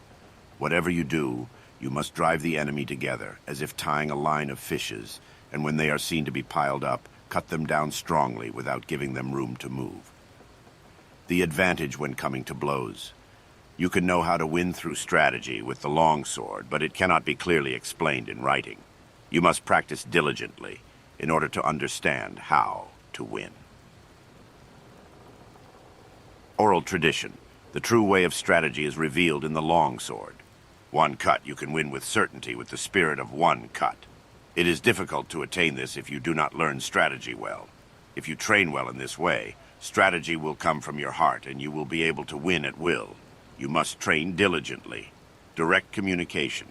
Whatever you do, you must drive the enemy together, as if tying a line of fishes, and when they are seen to be piled up, cut them down strongly without giving them room to move. The advantage when coming to blows. You can know how to win through strategy with the long sword, but it cannot be clearly explained in writing. You must practice diligently in order to understand how to win. Oral tradition. The true way of strategy is revealed in the long sword. One cut you can win with certainty with the spirit of one cut. It is difficult to attain this if you do not learn strategy well. If you train well in this way, strategy will come from your heart and you will be able to win at will. You must train diligently. Direct communication.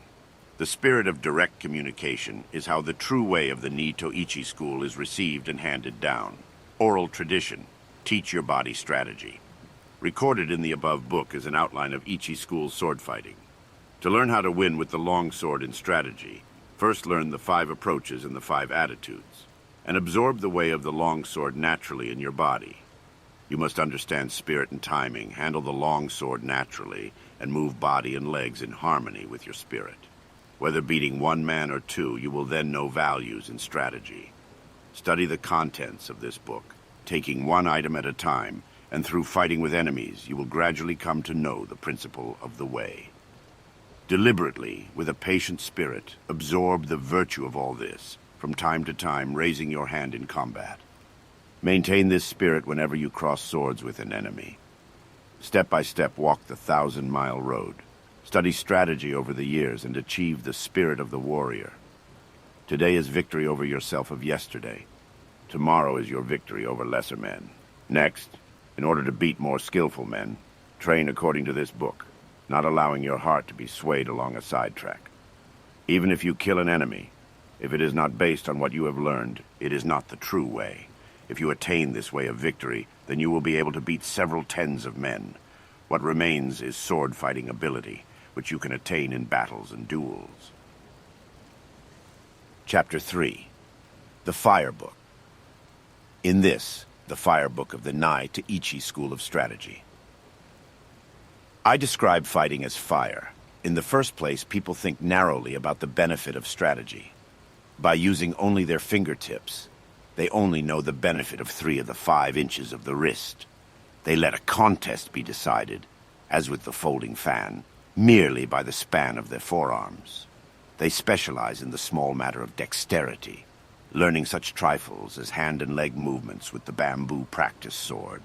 The spirit of direct communication is how the true way of the Nito-Ichi school is received and handed down. Oral tradition. Teach your body strategy. Recorded in the above book is an outline of Ichi school sword fighting. To learn how to win with the long sword in strategy, first learn the 5 approaches and the 5 attitudes, and absorb the way of the long sword naturally in your body. You must understand spirit and timing, handle the long sword naturally, and move body and legs in harmony with your spirit. Whether beating one man or two, you will then know values and strategy. Study the contents of this book, taking one item at a time, and through fighting with enemies, you will gradually come to know the principle of the way. Deliberately, with a patient spirit, absorb the virtue of all this, from time to time raising your hand in combat. Maintain this spirit whenever you cross swords with an enemy. Step by step walk the 1,000-mile road. Study strategy over the years and achieve the spirit of the warrior. Today is victory over yourself of yesterday. Tomorrow is your victory over lesser men. Next, in order to beat more skillful men, train according to this book, not allowing your heart to be swayed along a sidetrack. Even if you kill an enemy, if it is not based on what you have learned, it is not the true way. If you attain this way of victory, then you will be able to beat several tens of men. What remains is sword-fighting ability, which you can attain in battles and duels. Chapter 3. The Fire Book. In this, the Fire Book of the Nai to Ichi School of Strategy. I describe fighting as fire. In the first place, people think narrowly about the benefit of strategy. By using only their fingertips, they only know the benefit of 3 of the 5 inches of the wrist. They let a contest be decided, as with the folding fan, merely by the span of their forearms. They specialize in the small matter of dexterity, learning such trifles as hand and leg movements with the bamboo practice sword.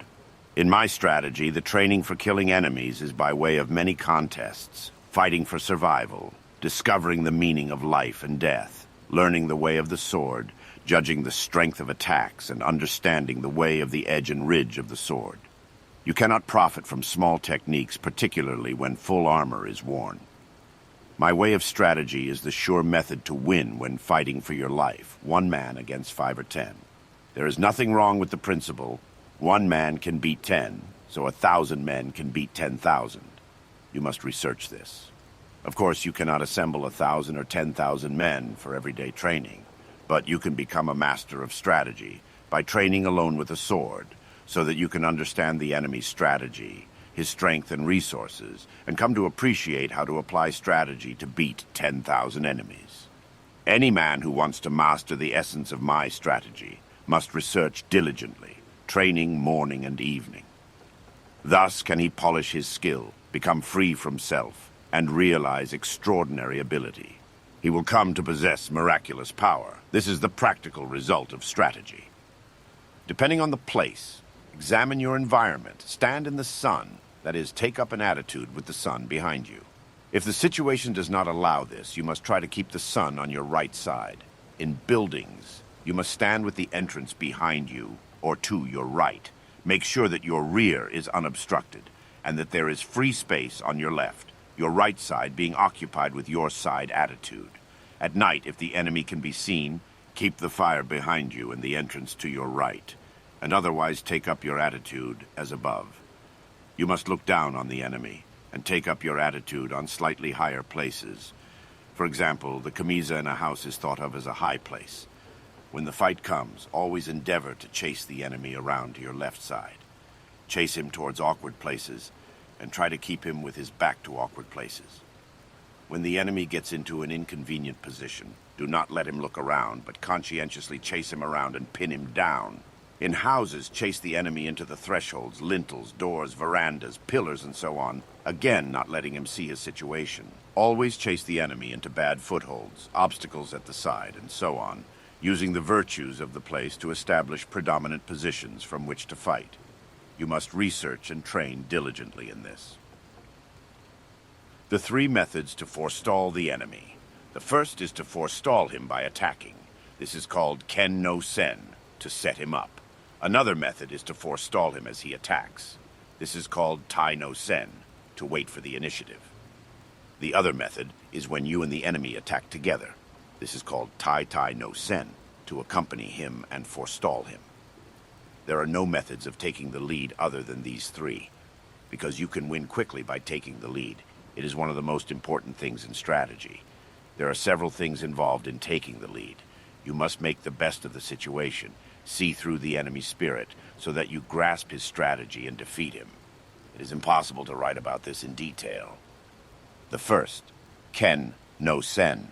In my strategy, the training for killing enemies is by way of many contests, fighting for survival, discovering the meaning of life and death, learning the way of the sword, judging the strength of attacks, and understanding the way of the edge and ridge of the sword. You cannot profit from small techniques, particularly when full armor is worn. My way of strategy is the sure method to win when fighting for your life, 1 man against 5 or 10. There is nothing wrong with the principle, 1 man can beat 10, so 1,000 men can beat 10,000. You must research this. Of course, you cannot assemble 1,000 or 10,000 men for everyday training, but you can become a master of strategy by training alone with a sword, so that you can understand the enemy's strategy, his strength and resources, and come to appreciate how to apply strategy to beat 10,000 enemies. Any man who wants to master the essence of my strategy must research diligently, training morning and evening. Thus can he polish his skill, become free from self, and realize extraordinary ability. He will come to possess miraculous power. This is the practical result of strategy. Depending on the place, examine your environment, stand in the sun, that is, take up an attitude with the sun behind you. If the situation does not allow this, you must try to keep the sun on your right side. In buildings, you must stand with the entrance behind you or to your right. Make sure that your rear is unobstructed and that there is free space on your left, your right side being occupied with your side attitude. At night, if the enemy can be seen, keep the fire behind you and the entrance to your right, and otherwise take up your attitude as above. You must look down on the enemy and take up your attitude on slightly higher places. For example, the camisa in a house is thought of as a high place. When the fight comes, always endeavor to chase the enemy around to your left side. Chase him towards awkward places, and try to keep him with his back to awkward places. When the enemy gets into an inconvenient position, do not let him look around, but conscientiously chase him around and pin him down. In houses, chase the enemy into the thresholds, lintels, doors, verandas, pillars, and so on, again not letting him see his situation. Always chase the enemy into bad footholds, obstacles at the side, and so on, using the virtues of the place to establish predominant positions from which to fight. You must research and train diligently in this. The 3 methods to forestall the enemy. The first is to forestall him by attacking. This is called Ken no Sen, to set him up. Another method is to forestall him as he attacks. This is called Tai no Sen, to wait for the initiative. The other method is when you and the enemy attack together. This is called Tai Tai no Sen, to accompany him and forestall him. There are no methods of taking the lead other than these 3, because you can win quickly by taking the lead. It is one of the most important things in strategy. There are several things involved in taking the lead. You must make the best of the situation, see through the enemy's spirit, so that you grasp his strategy and defeat him. It is impossible to write about this in detail. The first, Ken no Sen.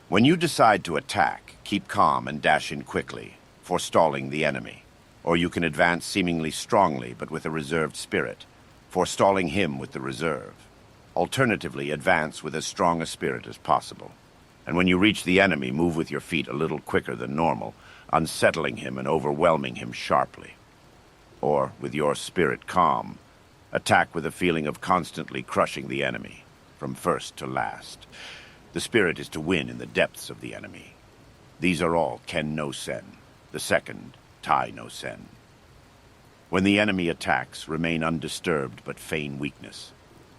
When you decide to attack, keep calm and dash in quickly, forestalling the enemy. Or you can advance seemingly strongly but with a reserved spirit, forestalling him with the reserve. Alternatively, advance with as strong a spirit as possible. And when you reach the enemy, move with your feet a little quicker than normal, unsettling him and overwhelming him sharply. Or, with your spirit calm, attack with a feeling of constantly crushing the enemy, from first to last. The spirit is to win in the depths of the enemy. These are all Ken no Sen. The second, Tai no Sen. When the enemy attacks, remain undisturbed but feign weakness.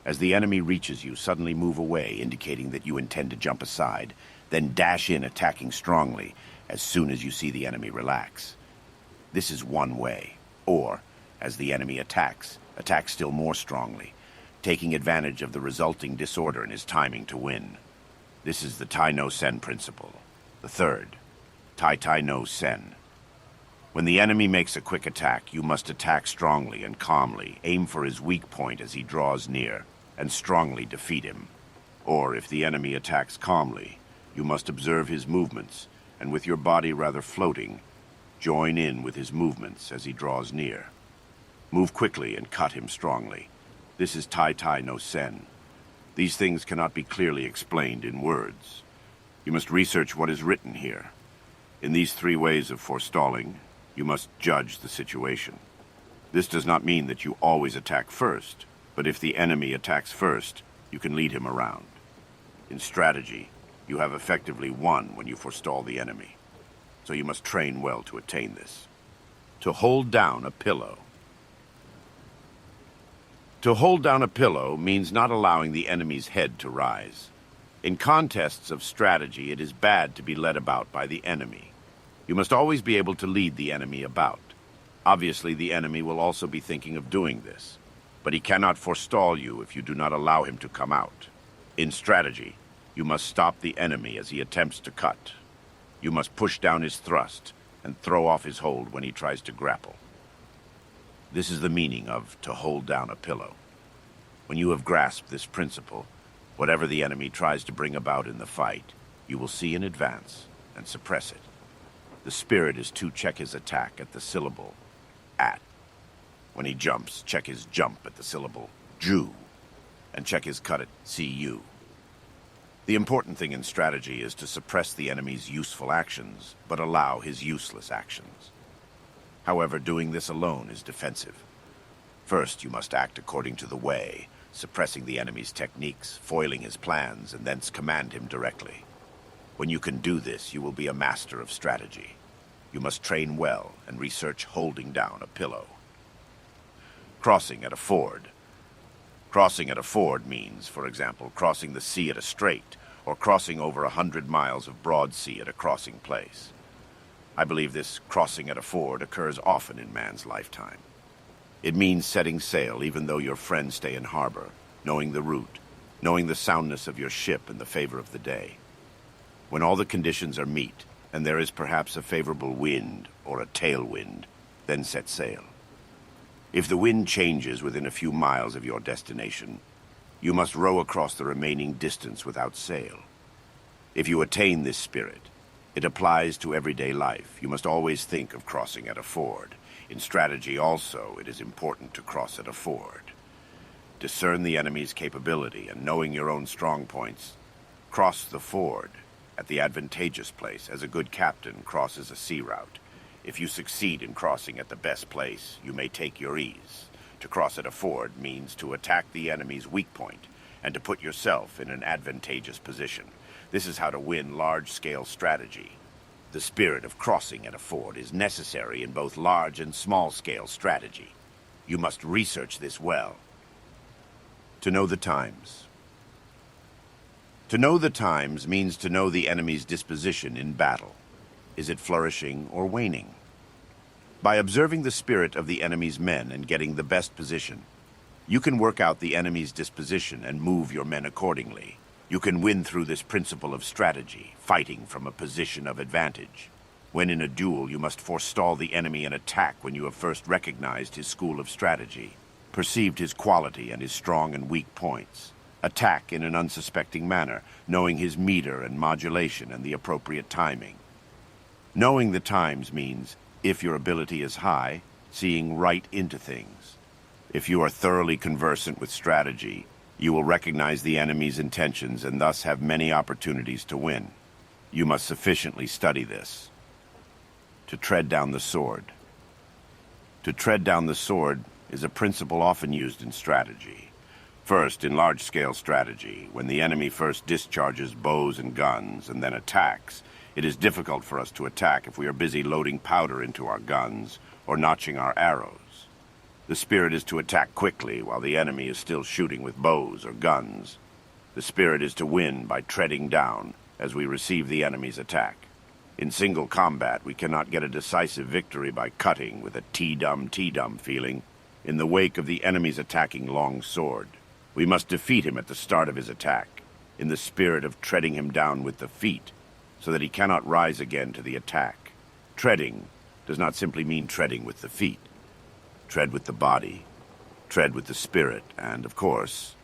As the enemy reaches you, suddenly move away, indicating that you intend to jump aside, then dash in, attacking strongly as soon as you see the enemy relax. This is one way. Or, as the enemy attacks, attack still more strongly, taking advantage of the resulting disorder in his timing to win. This is the Tai no Sen principle. The third, Tai no Sen. When the enemy makes a quick attack, you must attack strongly and calmly, aim for his weak point as he draws near, and strongly defeat him. Or, if the enemy attacks calmly, you must observe his movements, and with your body rather floating, join in with his movements as he draws near. Move quickly and cut him strongly. This is Tai no Sen. These things cannot be clearly explained in words. You must research what is written here. In these three ways of forestalling, you must judge the situation. This does not mean that you always attack first, but if the enemy attacks first, you can lead him around. In strategy, you have effectively won when you forestall the enemy. So you must train well to attain this. To hold down a pillow. To hold down a pillow means not allowing the enemy's head to rise. In contests of strategy, it is bad to be led about by the enemy. You must always be able to lead the enemy about. Obviously, the enemy will also be thinking of doing this, but he cannot forestall you if you do not allow him to come out. In strategy, you must stop the enemy as he attempts to cut. You must push down his thrust and throw off his hold when he tries to grapple. This is the meaning of to hold down a pillow. When you have grasped this principle, whatever the enemy tries to bring about in the fight, you will see in advance and suppress it. The spirit is to check his attack at the syllable at. When he jumps, check his jump at the syllable ju, and check his cut at cu. The important thing in strategy is to suppress the enemy's useful actions, but allow his useless actions. However, doing this alone is defensive. First, you must act according to the way, suppressing the enemy's techniques, foiling his plans, and thence command him directly. When you can do this, you will be a master of strategy. You must train well and research holding down a pillow. Crossing at a ford. Crossing at a ford means, for example, crossing the sea at a strait, or crossing over 100 miles of broad sea at a crossing place. I believe this crossing at a ford occurs often in man's lifetime. It means setting sail even though your friends stay in harbor, knowing the route, knowing the soundness of your ship and the favor of the day. When all the conditions are meet, and there is perhaps a favorable wind or a tailwind, then set sail. If the wind changes within a few miles of your destination, you must row across the remaining distance without sail. If you attain this spirit, it applies to everyday life. You must always think of crossing at a ford. In strategy also, it is important to cross at a ford. Discern the enemy's capability, and knowing your own strong points, cross the ford at the advantageous place as a good captain crosses a sea route. If you succeed in crossing at the best place, you may take your ease. To cross at a ford means to attack the enemy's weak point and to put yourself in an advantageous position. This is how to win large-scale strategy. The spirit of crossing at a ford is necessary in both large and small-scale strategy. You must research this well. To know the times. To know the times means to know the enemy's disposition in battle. Is it flourishing or waning? By observing the spirit of the enemy's men and getting the best position, you can work out the enemy's disposition and move your men accordingly. You can win through this principle of strategy, fighting from a position of advantage. When in a duel, you must forestall the enemy and attack when you have first recognized his school of strategy. perceived his quality and his strong and weak points. Attack in an unsuspecting manner, knowing his meter and modulation and the appropriate timing. Knowing the times means, if your ability is high, seeing right into things. If you are thoroughly conversant with strategy, you will recognize the enemy's intentions and thus have many opportunities to win. You must sufficiently study this. To tread down the sword. To tread down the sword is a principle often used in strategy. First, in large-scale strategy, when the enemy first discharges bows and guns and then attacks, it is difficult for us to attack if we are busy loading powder into our guns or notching our arrows. The spirit is to attack quickly while the enemy is still shooting with bows or guns. The spirit is to win by treading down as we receive the enemy's attack. In single combat, we cannot get a decisive victory by cutting with a T-dum feeling in the wake of the enemy's attacking long sword. We must defeat him at the start of his attack, in the spirit of treading him down with the feet, so that he cannot rise again to the attack. Treading does not simply mean treading with the feet. Tread with the body, tread with the spirit, and, of course,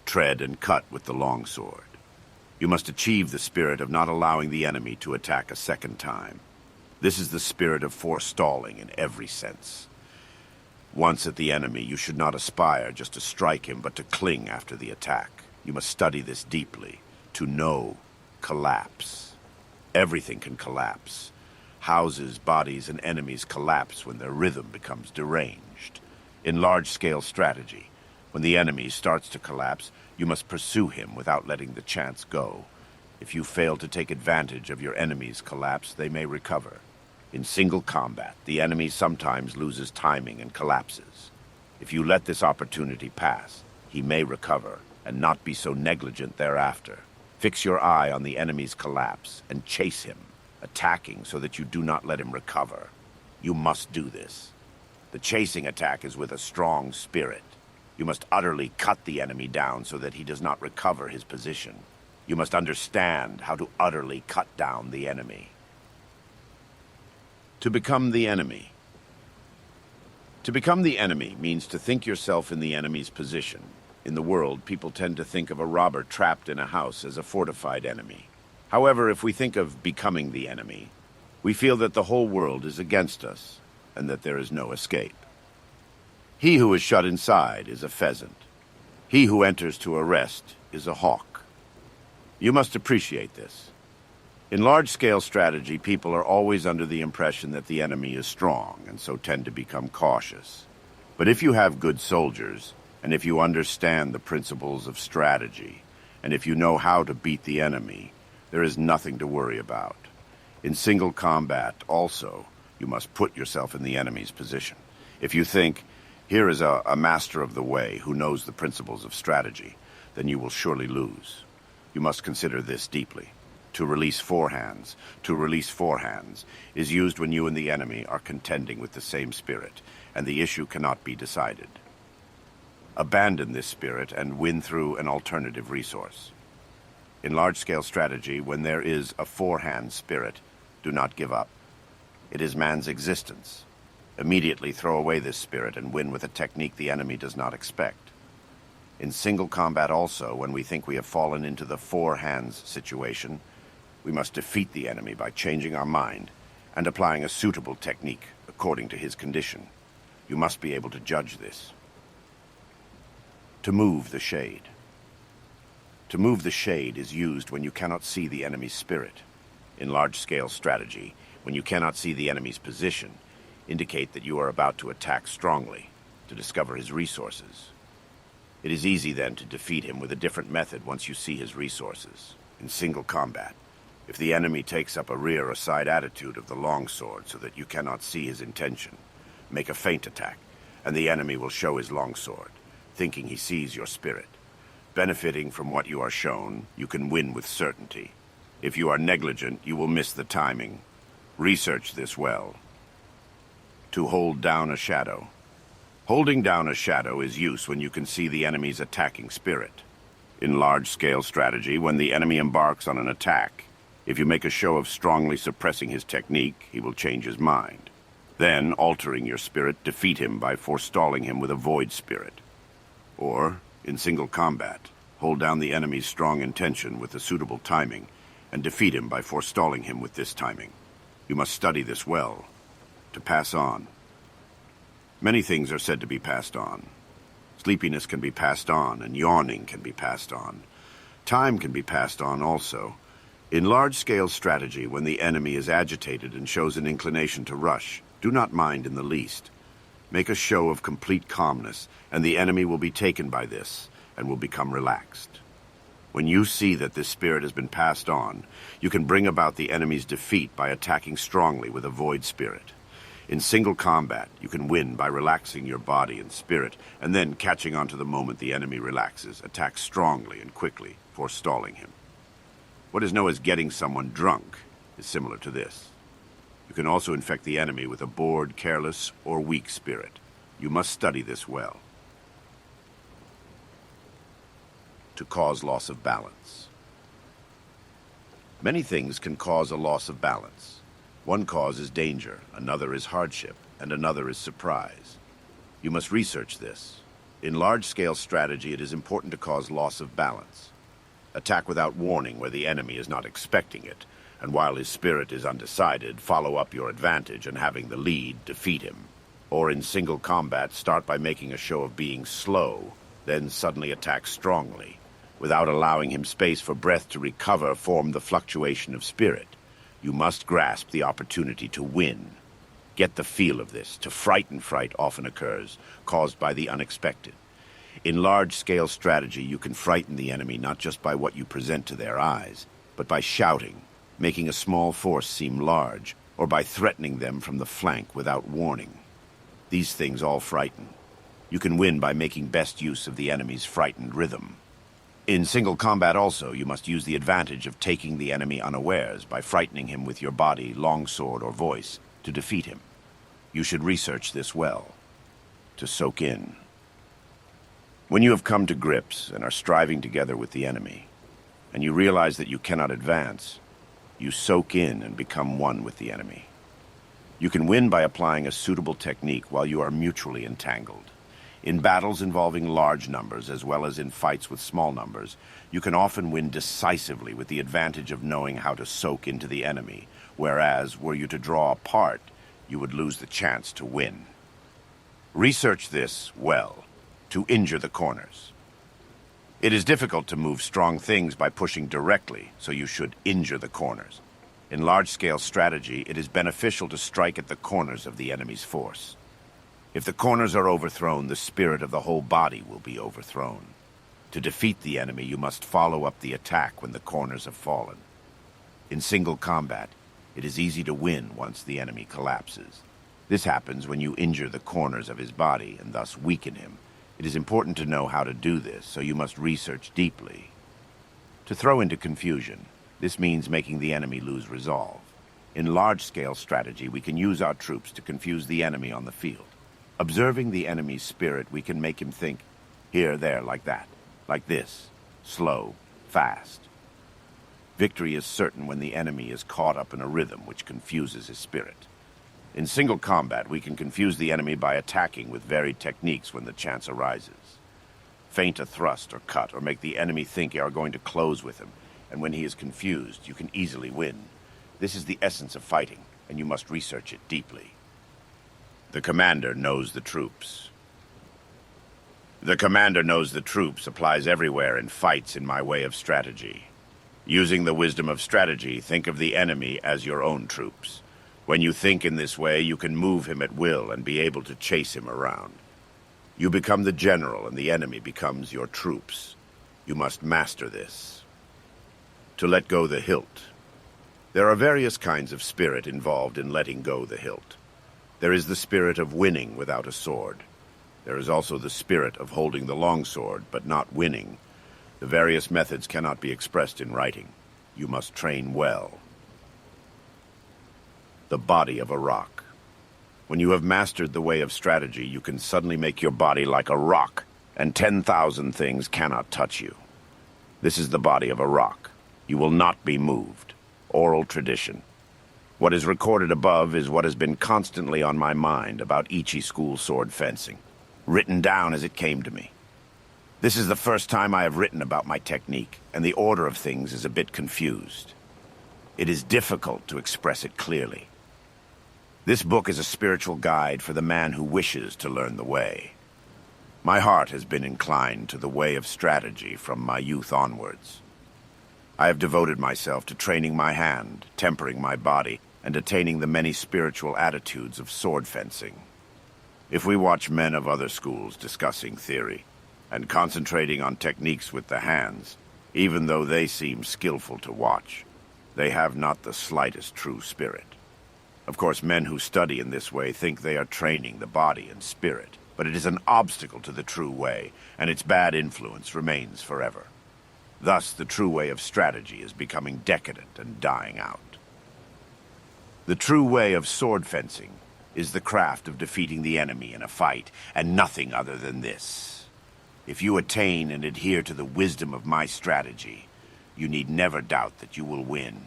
tread and cut with the long sword. You must achieve the spirit of not allowing the enemy to attack a second time. This is the spirit of forestalling in every sense. Once at the enemy, you should not aspire just to strike him, but to cling after the attack. You must study this deeply, to know collapse. Everything can collapse. Houses, bodies, and enemies collapse when their rhythm becomes deranged. In large-scale strategy, when the enemy starts to collapse, you must pursue him without letting the chance go. If you fail to take advantage of your enemy's collapse, they may recover. In single combat, the enemy sometimes loses timing and collapses. If you let this opportunity pass, he may recover and not be so negligent thereafter. Fix your eye on the enemy's collapse and chase him, attacking so that you do not let him recover. You must do this. The chasing attack is with a strong spirit. You must utterly cut the enemy down so that he does not recover his position. You must understand how to utterly cut down the enemy. To become the enemy. To become the enemy means to think yourself in the enemy's position. In the world, people tend to think of a robber trapped in a house as a fortified enemy. However, if we think of becoming the enemy, we feel that the whole world is against us and that there is no escape. He who is shut inside is a pheasant. He who enters to arrest is a hawk. You must appreciate this. In large-scale strategy, people are always under the impression that the enemy is strong, and so tend to become cautious. But if you have good soldiers, and if you understand the principles of strategy, and if you know how to beat the enemy, there is nothing to worry about. In single combat, also, you must put yourself in the enemy's position. If you think, here is a master of the way who knows the principles of strategy, then you will surely lose. You must consider this deeply. To release forehands is used when you and the enemy are contending with the same spirit, and the issue cannot be decided. Abandon this spirit and win through an alternative resource. In large-scale strategy, when there is a forehand spirit, do not give up. It is man's existence. Immediately throw away this spirit and win with a technique the enemy does not expect. In single combat also, when we think we have fallen into the four hands situation, we must defeat the enemy by changing our mind and applying a suitable technique according to his condition. You must be able to judge this. To move the shade. To move the shade is used when you cannot see the enemy's spirit. In large-scale strategy, when you cannot see the enemy's position, indicate that you are about to attack strongly, to discover his resources. It is easy then to defeat him with a different method once you see his resources. In single combat, if the enemy takes up a rear or side attitude of the longsword so that you cannot see his intention, make a feint attack, and the enemy will show his longsword, thinking he sees your spirit. Benefiting from what you are shown, you can win with certainty. If you are negligent, you will miss the timing. Research this well. To hold down a shadow. Holding down a shadow is use when you can see the enemy's attacking spirit. In large-scale strategy, when the enemy embarks on an attack, if you make a show of strongly suppressing his technique, he will change his mind. Then, altering your spirit, defeat him by forestalling him with a void spirit. Or, in single combat, hold down the enemy's strong intention with a suitable timing, and defeat him by forestalling him with this timing. You must study this well, to pass on. Many things are said to be passed on. Sleepiness can be passed on, and yawning can be passed on. Time can be passed on also. In large-scale strategy, when the enemy is agitated and shows an inclination to rush, do not mind in the least. Make a show of complete calmness, and the enemy will be taken by this, and will become relaxed. When you see that this spirit has been passed on, you can bring about the enemy's defeat by attacking strongly with a void spirit. In single combat, you can win by relaxing your body and spirit, and then catching on to the moment the enemy relaxes, attack strongly and quickly, forestalling him. What is known as getting someone drunk is similar to this. You can also infect the enemy with a bored, careless, or weak spirit. You must study this well. To cause loss of balance. Many things can cause a loss of balance. One cause is danger, another is hardship, and another is surprise. You must research this. In large-scale strategy, it is important to cause loss of balance. Attack without warning where the enemy is not expecting it, and while his spirit is undecided, follow up your advantage and having the lead, defeat him. Or in single combat, start by making a show of being slow, then suddenly attack strongly. Without allowing him space for breath to recover, form the fluctuation of spirit. You must grasp the opportunity to win. Get the feel of this. To frighten fright often occurs, caused by the unexpected. In large-scale strategy, you can frighten the enemy not just by what you present to their eyes, but by shouting, making a small force seem large, or by threatening them from the flank without warning. These things all frighten. You can win by making best use of the enemy's frightened rhythm. In single combat also, you must use the advantage of taking the enemy unawares by frightening him with your body, longsword, or voice to defeat him. You should research this well, to soak in. When you have come to grips and are striving together with the enemy, and you realize that you cannot advance, you soak in and become one with the enemy. You can win by applying a suitable technique while you are mutually entangled. In battles involving large numbers, as well as in fights with small numbers, you can often win decisively with the advantage of knowing how to soak into the enemy, whereas, were you to draw apart, you would lose the chance to win. Research this well, to injure the corners. It is difficult to move strong things by pushing directly, so you should injure the corners. In large-scale strategy, it is beneficial to strike at the corners of the enemy's force. If the corners are overthrown, the spirit of the whole body will be overthrown. To defeat the enemy, you must follow up the attack when the corners have fallen. In single combat, it is easy to win once the enemy collapses. This happens when you injure the corners of his body and thus weaken him. It is important to know how to do this, so you must research deeply. To throw into confusion, this means making the enemy lose resolve. In large-scale strategy, we can use our troops to confuse the enemy on the field. Observing the enemy's spirit, we can make him think, here, there, like that, like this, slow, fast. Victory is certain when the enemy is caught up in a rhythm which confuses his spirit. In single combat, we can confuse the enemy by attacking with varied techniques when the chance arises. Feint a thrust or cut, or make the enemy think you are going to close with him, and when he is confused, you can easily win. This is the essence of fighting, and you must research it deeply. The commander knows the troops. The commander knows the troops applies everywhere in fights in my way of strategy. Using the wisdom of strategy, think of the enemy as your own troops. When you think in this way, you can move him at will and be able to chase him around. You become the general and the enemy becomes your troops. You must master this. To let go the hilt. There are various kinds of spirit involved in letting go the hilt. There is the spirit of winning without a sword. There is also the spirit of holding the longsword, but not winning. The various methods cannot be expressed in writing. You must train well. The body of a rock. When you have mastered the way of strategy, you can suddenly make your body like a rock, and 10,000 things cannot touch you. This is the body of a rock. You will not be moved. Oral tradition. What is recorded above is what has been constantly on my mind about Ichi school sword fencing, written down as it came to me. This is the first time I have written about my technique, and the order of things is a bit confused. It is difficult to express it clearly. This book is a spiritual guide for the man who wishes to learn the way. My heart has been inclined to the way of strategy from my youth onwards. I have devoted myself to training my hand, tempering my body, and attaining the many spiritual attitudes of sword fencing. If we watch men of other schools discussing theory and concentrating on techniques with the hands, even though they seem skillful to watch, they have not the slightest true spirit. Of course, men who study in this way think they are training the body and spirit, but it is an obstacle to the true way, and its bad influence remains forever. Thus, the true way of strategy is becoming decadent and dying out. The true way of sword fencing is the craft of defeating the enemy in a fight, and nothing other than this. If you attain and adhere to the wisdom of my strategy, you need never doubt that you will win.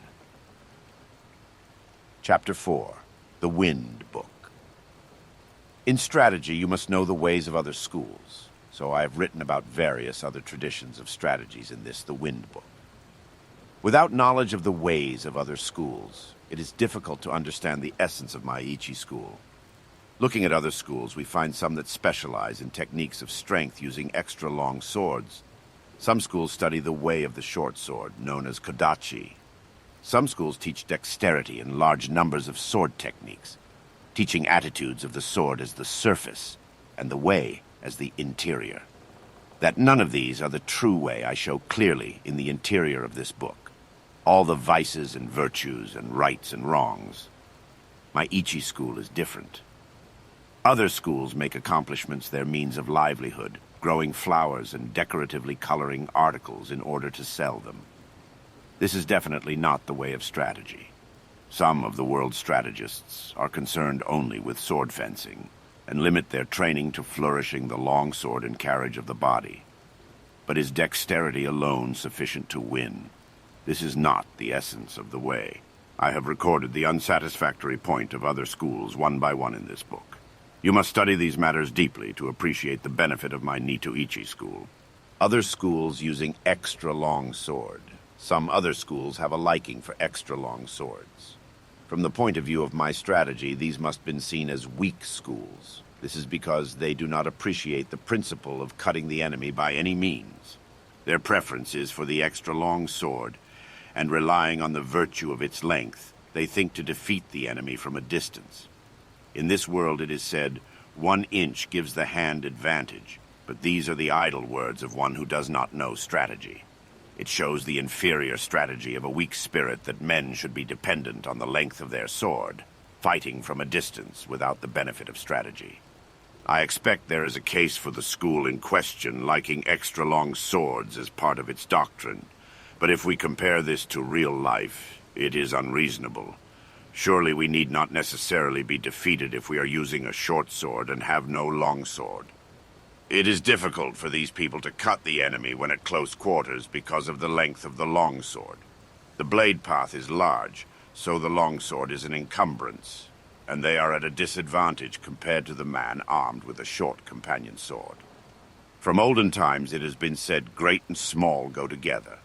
Chapter 4. The Wind Book. In strategy, you must know the ways of other schools, so I have written about various other traditions of strategies in this, the Wind Book. Without knowledge of the ways of other schools, it is difficult to understand the essence of my Ichi school. Looking at other schools, we find some that specialize in techniques of strength using extra long swords. Some schools study the way of the short sword, known as kodachi. Some schools teach dexterity and large numbers of sword techniques, teaching attitudes of the sword as the surface and the way as the interior. That none of these are the true way I show clearly in the interior of this book. All the vices and virtues and rights and wrongs. My Ichi school is different. Other schools make accomplishments their means of livelihood, growing flowers and decoratively coloring articles in order to sell them. This is definitely not the way of strategy. Some of the world's strategists are concerned only with sword fencing and limit their training to flourishing the long sword and carriage of the body. But is dexterity alone sufficient to win? This is not the essence of the way. I have recorded the unsatisfactory point of other schools one by one in this book. You must study these matters deeply to appreciate the benefit of my Nito Ichi school. Other schools using extra long sword. Some other schools have a liking for extra long swords. From the point of view of my strategy, these must have been seen as weak schools. This is because they do not appreciate the principle of cutting the enemy by any means. Their preference is for the extra long sword, and relying on the virtue of its length, they think to defeat the enemy from a distance. In this world it is said, 1 inch gives the hand advantage, but these are the idle words of one who does not know strategy. It shows the inferior strategy of a weak spirit that men should be dependent on the length of their sword, fighting from a distance without the benefit of strategy. I expect there is a case for the school in question liking extra long swords as part of its doctrine. But if we compare this to real life, it is unreasonable. Surely we need not necessarily be defeated if we are using a short sword and have no long sword. It is difficult for these people to cut the enemy when at close quarters because of the length of the long sword. The blade path is large, so the long sword is an encumbrance, and they are at a disadvantage compared to the man armed with a short companion sword. From olden times it has been said great and small go together.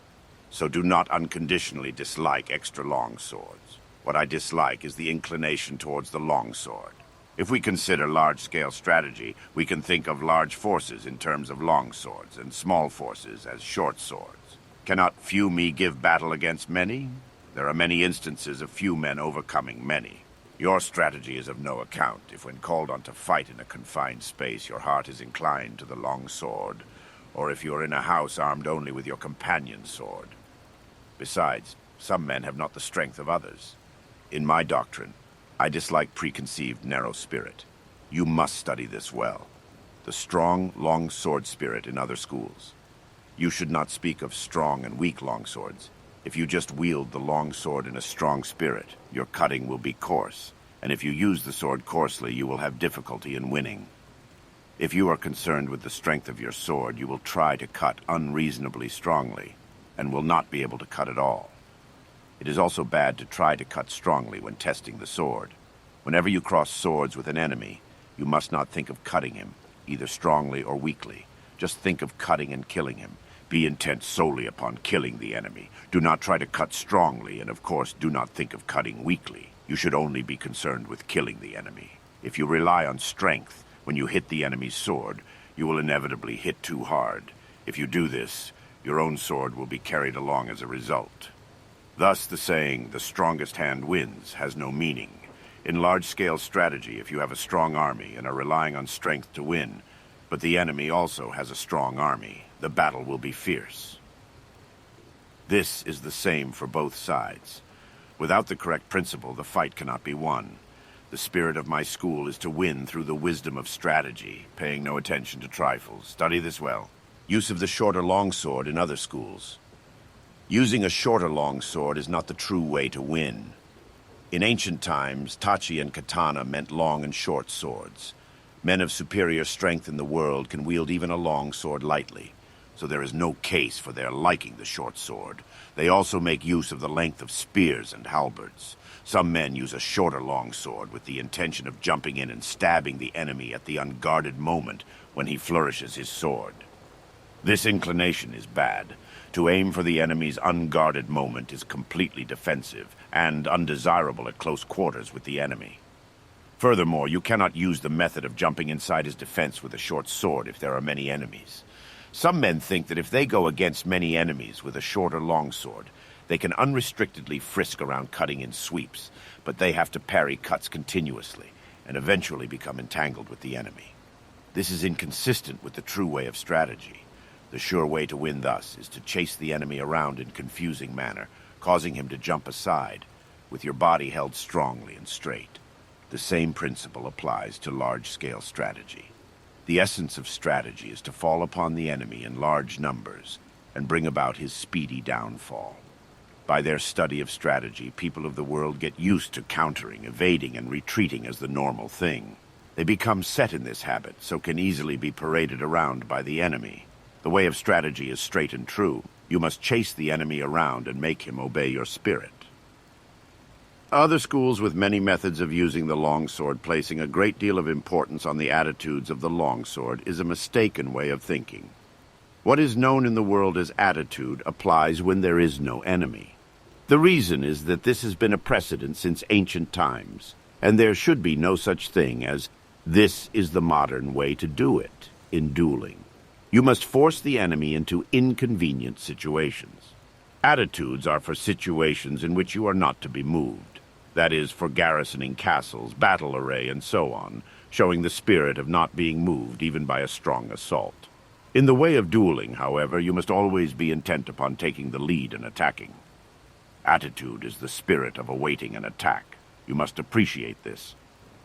So do not unconditionally dislike extra long swords. What I dislike is the inclination towards the long sword. If we consider large-scale strategy, we can think of large forces in terms of long swords and small forces as short swords. Cannot few me give battle against many? There are many instances of few men overcoming many. Your strategy is of no account if when called on to fight in a confined space your heart is inclined to the long sword, or if you are in a house armed only with your companion sword. Besides, some men have not the strength of others. In my doctrine, I dislike preconceived narrow spirit. You must study this well. The strong, long sword spirit in other schools. You should not speak of strong and weak long swords. If you just wield the long sword in a strong spirit, your cutting will be coarse, and if you use the sword coarsely, you will have difficulty in winning. If you are concerned with the strength of your sword, you will try to cut unreasonably strongly, and will not be able to cut at all. It is also bad to try to cut strongly when testing the sword. Whenever you cross swords with an enemy, you must not think of cutting him, either strongly or weakly. Just think of cutting and killing him. Be intent solely upon killing the enemy. Do not try to cut strongly, and of course, do not think of cutting weakly. You should only be concerned with killing the enemy. If you rely on strength, when you hit the enemy's sword, you will inevitably hit too hard. If you do this, your own sword will be carried along as a result. Thus, the saying, "the strongest hand wins," has no meaning. In large-scale strategy, if you have a strong army and are relying on strength to win, but the enemy also has a strong army, the battle will be fierce. This is the same for both sides. Without the correct principle, the fight cannot be won. The spirit of my school is to win through the wisdom of strategy, paying no attention to trifles. Study this well. Use of the shorter longsword in other schools. Using a shorter longsword is not the true way to win. In ancient times, tachi and katana meant long and short swords. Men of superior strength in the world can wield even a long sword lightly, so there is no case for their liking the short sword. They also make use of the length of spears and halberds. Some men use a shorter longsword with the intention of jumping in and stabbing the enemy at the unguarded moment when he flourishes his sword. This inclination is bad. To aim for the enemy's unguarded moment is completely defensive and undesirable at close quarters with the enemy. Furthermore, you cannot use the method of jumping inside his defense with a short sword if there are many enemies. Some men think that if they go against many enemies with a shorter longsword, they can unrestrictedly frisk around cutting in sweeps, but they have to parry cuts continuously and eventually become entangled with the enemy. This is inconsistent with the true way of strategy. The sure way to win thus is to chase the enemy around in confusing manner, causing him to jump aside, with your body held strongly and straight. The same principle applies to large-scale strategy. The essence of strategy is to fall upon the enemy in large numbers and bring about his speedy downfall. By their study of strategy, people of the world get used to countering, evading, and retreating as the normal thing. They become set in this habit, so can easily be paraded around by the enemy. The way of strategy is straight and true. You must chase the enemy around and make him obey your spirit. Other schools with many methods of using the longsword placing a great deal of importance on the attitudes of the longsword is a mistaken way of thinking. What is known in the world as attitude applies when there is no enemy. The reason is that this has been a precedent since ancient times, and there should be no such thing as "this is the modern way to do it" in dueling. You must force the enemy into inconvenient situations. Attitudes are for situations in which you are not to be moved. That is, for garrisoning castles, battle array, and so on, showing the spirit of not being moved even by a strong assault. In the way of dueling, however, you must always be intent upon taking the lead and attacking. Attitude is the spirit of awaiting an attack. You must appreciate this.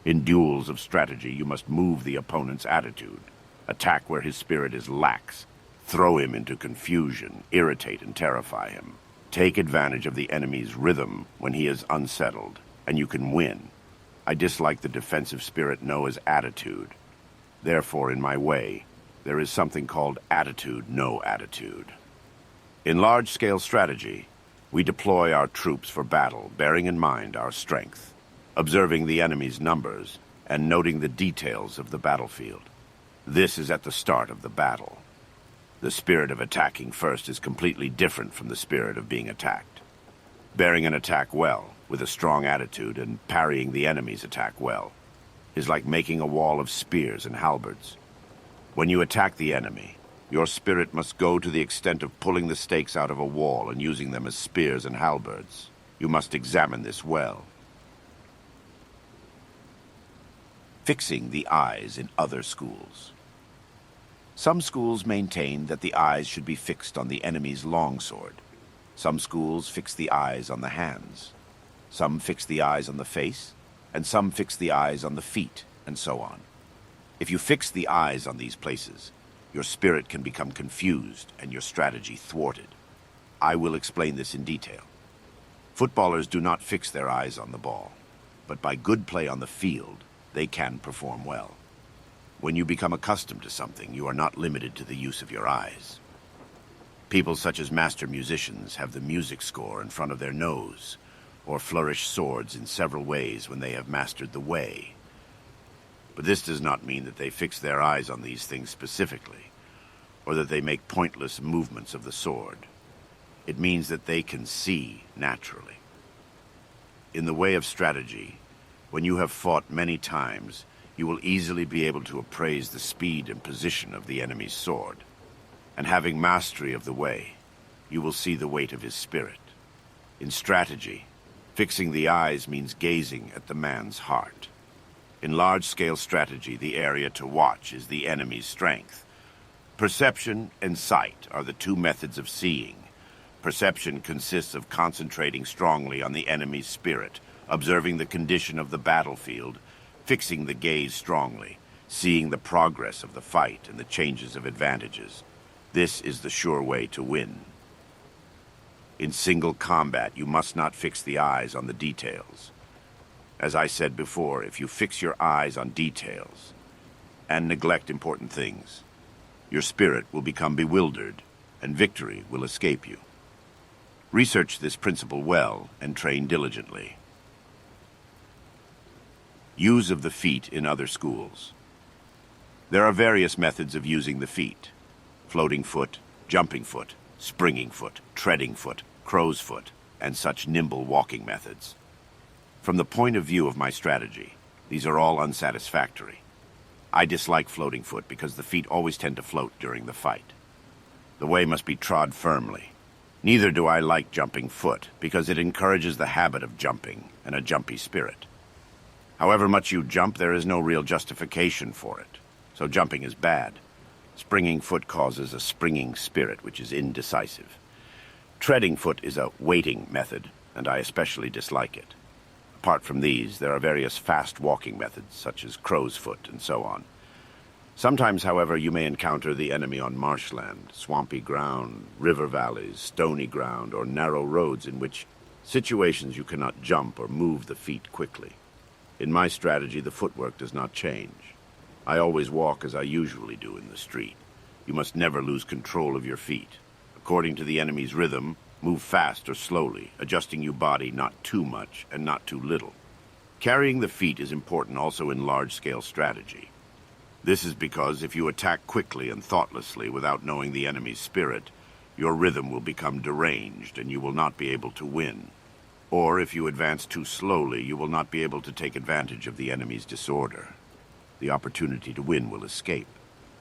In duels of strategy, you must move the opponent's attitude. Attack where his spirit is lax. Throw him into confusion, irritate and terrify him. Take advantage of the enemy's rhythm when he is unsettled, and you can win. I dislike the defensive spirit known as attitude. Therefore, in my way, there is something called attitude, no attitude. In large-scale strategy, we deploy our troops for battle, bearing in mind our strength, observing the enemy's numbers, and noting the details of the battlefield. This is at the start of the battle. The spirit of attacking first is completely different from the spirit of being attacked. Bearing an attack well, with a strong attitude, and parrying the enemy's attack well, is like making a wall of spears and halberds. When you attack the enemy, your spirit must go to the extent of pulling the stakes out of a wall and using them as spears and halberds. You must examine this well. Fixing the eyes in other schools. Some schools maintain that the eyes should be fixed on the enemy's longsword. Some schools fix the eyes on the hands. Some fix the eyes on the face, and some fix the eyes on the feet, and so on. If you fix the eyes on these places, your spirit can become confused and your strategy thwarted. I will explain this in detail. Footballers do not fix their eyes on the ball, but by good play on the field, they can perform well. When you become accustomed to something, you are not limited to the use of your eyes. People such as master musicians have the music score in front of their nose, or flourish swords in several ways when they have mastered the way. But this does not mean that they fix their eyes on these things specifically, or that they make pointless movements of the sword. It means that they can see naturally. In the way of strategy, when you have fought many times, you will easily be able to appraise the speed and position of the enemy's sword. And having mastery of the way, you will see the weight of his spirit. In strategy, fixing the eyes means gazing at the man's heart. In large-scale strategy, the area to watch is the enemy's strength. Perception and sight are the two methods of seeing. Perception consists of concentrating strongly on the enemy's spirit, observing the condition of the battlefield, fixing the gaze strongly, seeing the progress of the fight and the changes of advantages. This is the sure way to win. In single combat, you must not fix the eyes on the details. As I said before, if you fix your eyes on details and neglect important things, your spirit will become bewildered and victory will escape you. Research this principle well and train diligently. Use of the feet in other schools. There are various methods of using the feet: floating foot, jumping foot, springing foot, treading foot, crow's foot, and such nimble walking methods. From the point of view of my strategy, these are all unsatisfactory. I dislike floating foot because the feet always tend to float during the fight. The way must be trod firmly. Neither do I like jumping foot because it encourages the habit of jumping and a jumpy spirit. However much you jump, there is no real justification for it, so jumping is bad. Springing foot causes a springing spirit, which is indecisive. Treading foot is a waiting method, and I especially dislike it. Apart from these, there are various fast walking methods, such as crow's foot and so on. Sometimes, however, you may encounter the enemy on marshland, swampy ground, river valleys, stony ground, or narrow roads in which situations you cannot jump or move the feet quickly. In my strategy, the footwork does not change. I always walk as I usually do in the street. You must never lose control of your feet. According to the enemy's rhythm, move fast or slowly, adjusting your body not too much and not too little. Carrying the feet is important also in large-scale strategy. This is because if you attack quickly and thoughtlessly without knowing the enemy's spirit, your rhythm will become deranged and you will not be able to win. Or if you advance too slowly, you will not be able to take advantage of the enemy's disorder. The opportunity to win will escape,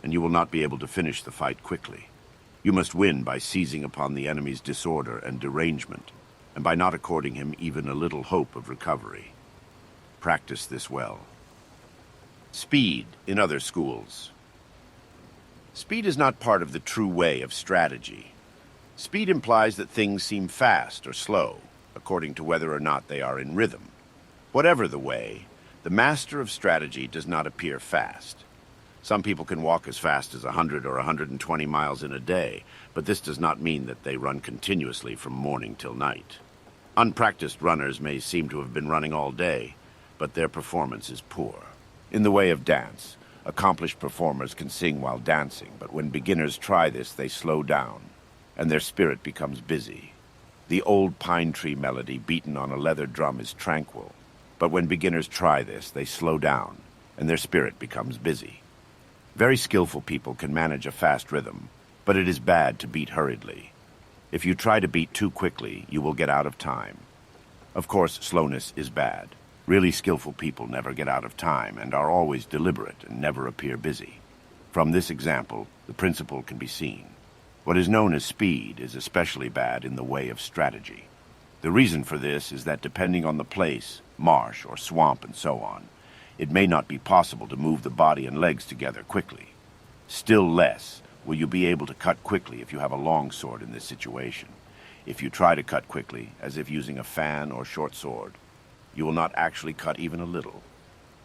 and you will not be able to finish the fight quickly. You must win by seizing upon the enemy's disorder and derangement, and by not according him even a little hope of recovery. Practice this well. Speed in other schools. Speed is not part of the true way of strategy. Speed implies that things seem fast or slow, according to whether or not they are in rhythm. Whatever the way, the master of strategy does not appear fast. Some people can walk as fast as 100 or 120 miles in a day, but this does not mean that they run continuously from morning till night. Unpracticed runners may seem to have been running all day, but their performance is poor. In the way of dance, accomplished performers can sing while dancing, but when beginners try this, they slow down, and their spirit becomes busy. The old pine tree melody beaten on a leather drum is tranquil, but when beginners try this, they slow down, and their spirit becomes busy. Very skillful people can manage a fast rhythm, but it is bad to beat hurriedly. If you try to beat too quickly, you will get out of time. Of course, slowness is bad. Really skillful people never get out of time and are always deliberate and never appear busy. From this example, the principle can be seen. What is known as speed is especially bad in the way of strategy. The reason for this is that depending on the place, marsh or swamp and so on, it may not be possible to move the body and legs together quickly. Still less will you be able to cut quickly if you have a long sword in this situation. If you try to cut quickly, as if using a fan or short sword, you will not actually cut even a little.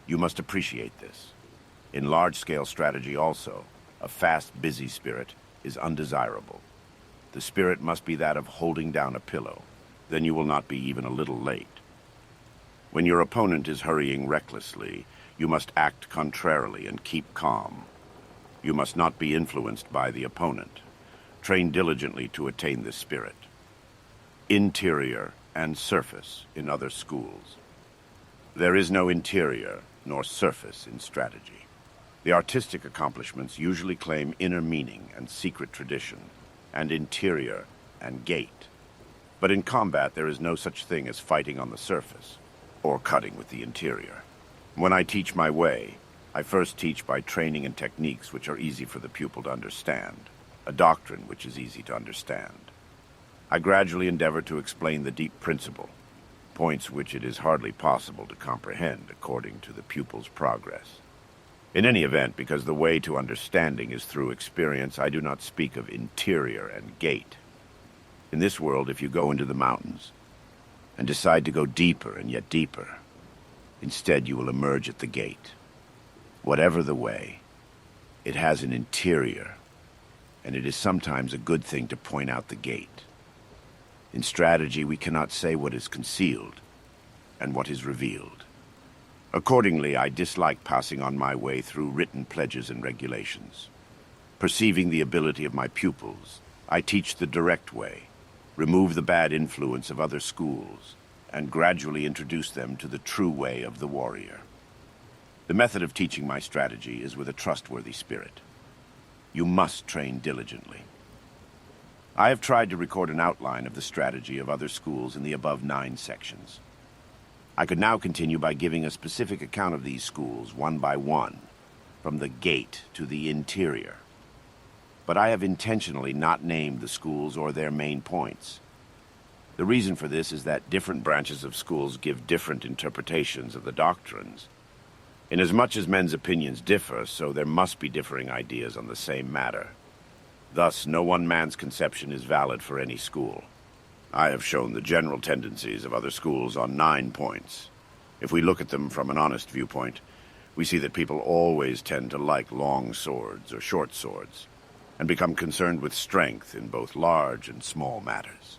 You must appreciate this. In large-scale strategy also, a fast, busy spirit is undesirable. The spirit must be that of holding down a pillow. Then you will not be even a little late. When your opponent is hurrying recklessly, you must act contrarily and keep calm. You must not be influenced by the opponent. Train diligently to attain this spirit. Interior and surface in other schools. There is no interior nor surface in strategy. The artistic accomplishments usually claim inner meaning and secret tradition, and interior and gait. But in combat, there is no such thing as fighting on the surface, or cutting with the interior. When I teach my way, I first teach by training in techniques which are easy for the pupil to understand, a doctrine which is easy to understand. I gradually endeavor to explain the deep principle, points which it is hardly possible to comprehend according to the pupil's progress. In any event, because the way to understanding is through experience, I do not speak of interior and gait. In this world, if you go into the mountains and decide to go deeper and yet deeper, instead you will emerge at the gate. Whatever the way, it has an interior, and it is sometimes a good thing to point out the gate. In strategy, we cannot say what is concealed and what is revealed. Accordingly, I dislike passing on my way through written pledges and regulations. Perceiving the ability of my pupils, I teach the direct way, remove the bad influence of other schools, and gradually introduce them to the true way of the warrior. The method of teaching my strategy is with a trustworthy spirit. You must train diligently. I have tried to record an outline of the strategy of other schools in the above 9 sections. I could now continue by giving a specific account of these schools one by one, from the gate to the interior. But I have intentionally not named the schools or their main points. The reason for this is that different branches of schools give different interpretations of the doctrines. Inasmuch as men's opinions differ, so there must be differing ideas on the same matter. Thus, no one man's conception is valid for any school. I have shown the general tendencies of other schools on 9 points. If we look at them from an honest viewpoint, we see that people always tend to like long swords or short swords, and become concerned with strength in both large and small matters.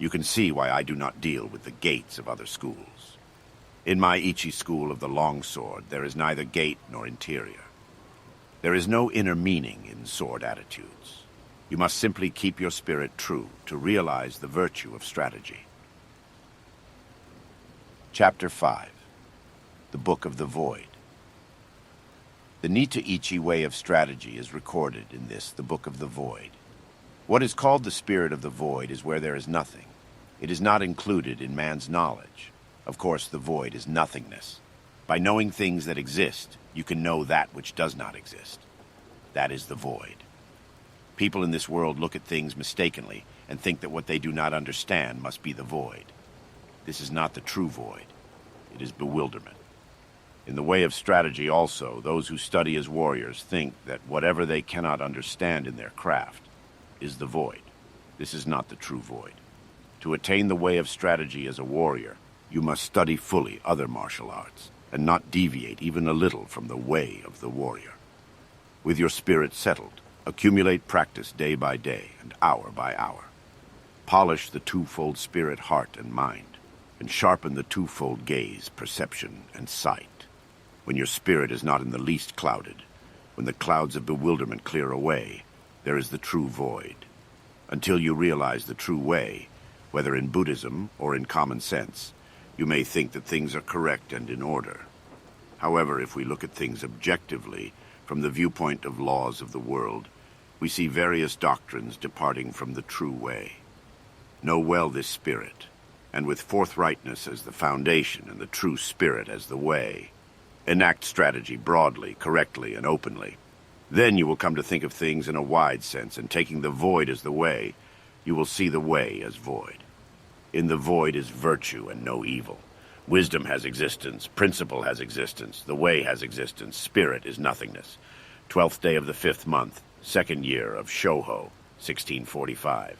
You can see why I do not deal with the gates of other schools. In my Ichi school of the longsword, there is neither gate nor interior. There is no inner meaning in sword attitudes. You must simply keep your spirit true to realize the virtue of strategy. Chapter 5. The Book of the Void. The Nita-Ichi way of strategy is recorded in this, the Book of the Void. What is called the spirit of the void is where there is nothing. It is not included in man's knowledge. Of course, the void is nothingness. By knowing things that exist, you can know that which does not exist. That is the void. People in this world look at things mistakenly and think that what they do not understand must be the void. This is not the true void. It is bewilderment. In the way of strategy also, those who study as warriors think that whatever they cannot understand in their craft is the void. This is not the true void. To attain the way of strategy as a warrior, you must study fully other martial arts, and not deviate even a little from the way of the warrior. With your spirit settled, accumulate practice day by day and hour by hour. Polish the twofold spirit, heart, and mind, and sharpen the twofold gaze, perception, and sight. When your spirit is not in the least clouded, when the clouds of bewilderment clear away, there is the true void. Until you realize the true way, whether in Buddhism or in common sense, you may think that things are correct and in order. However, if we look at things objectively, from the viewpoint of laws of the world, we see various doctrines departing from the true way. Know well this spirit, and with forthrightness as the foundation and the true spirit as the way, enact strategy broadly, correctly, and openly. Then you will come to think of things in a wide sense, and taking the void as the way, you will see the way as void. In the void is virtue and no evil. Wisdom has existence, principle has existence, the way has existence, spirit is nothingness. 12th day of the 5th month, 2nd year of Shoho, 1645.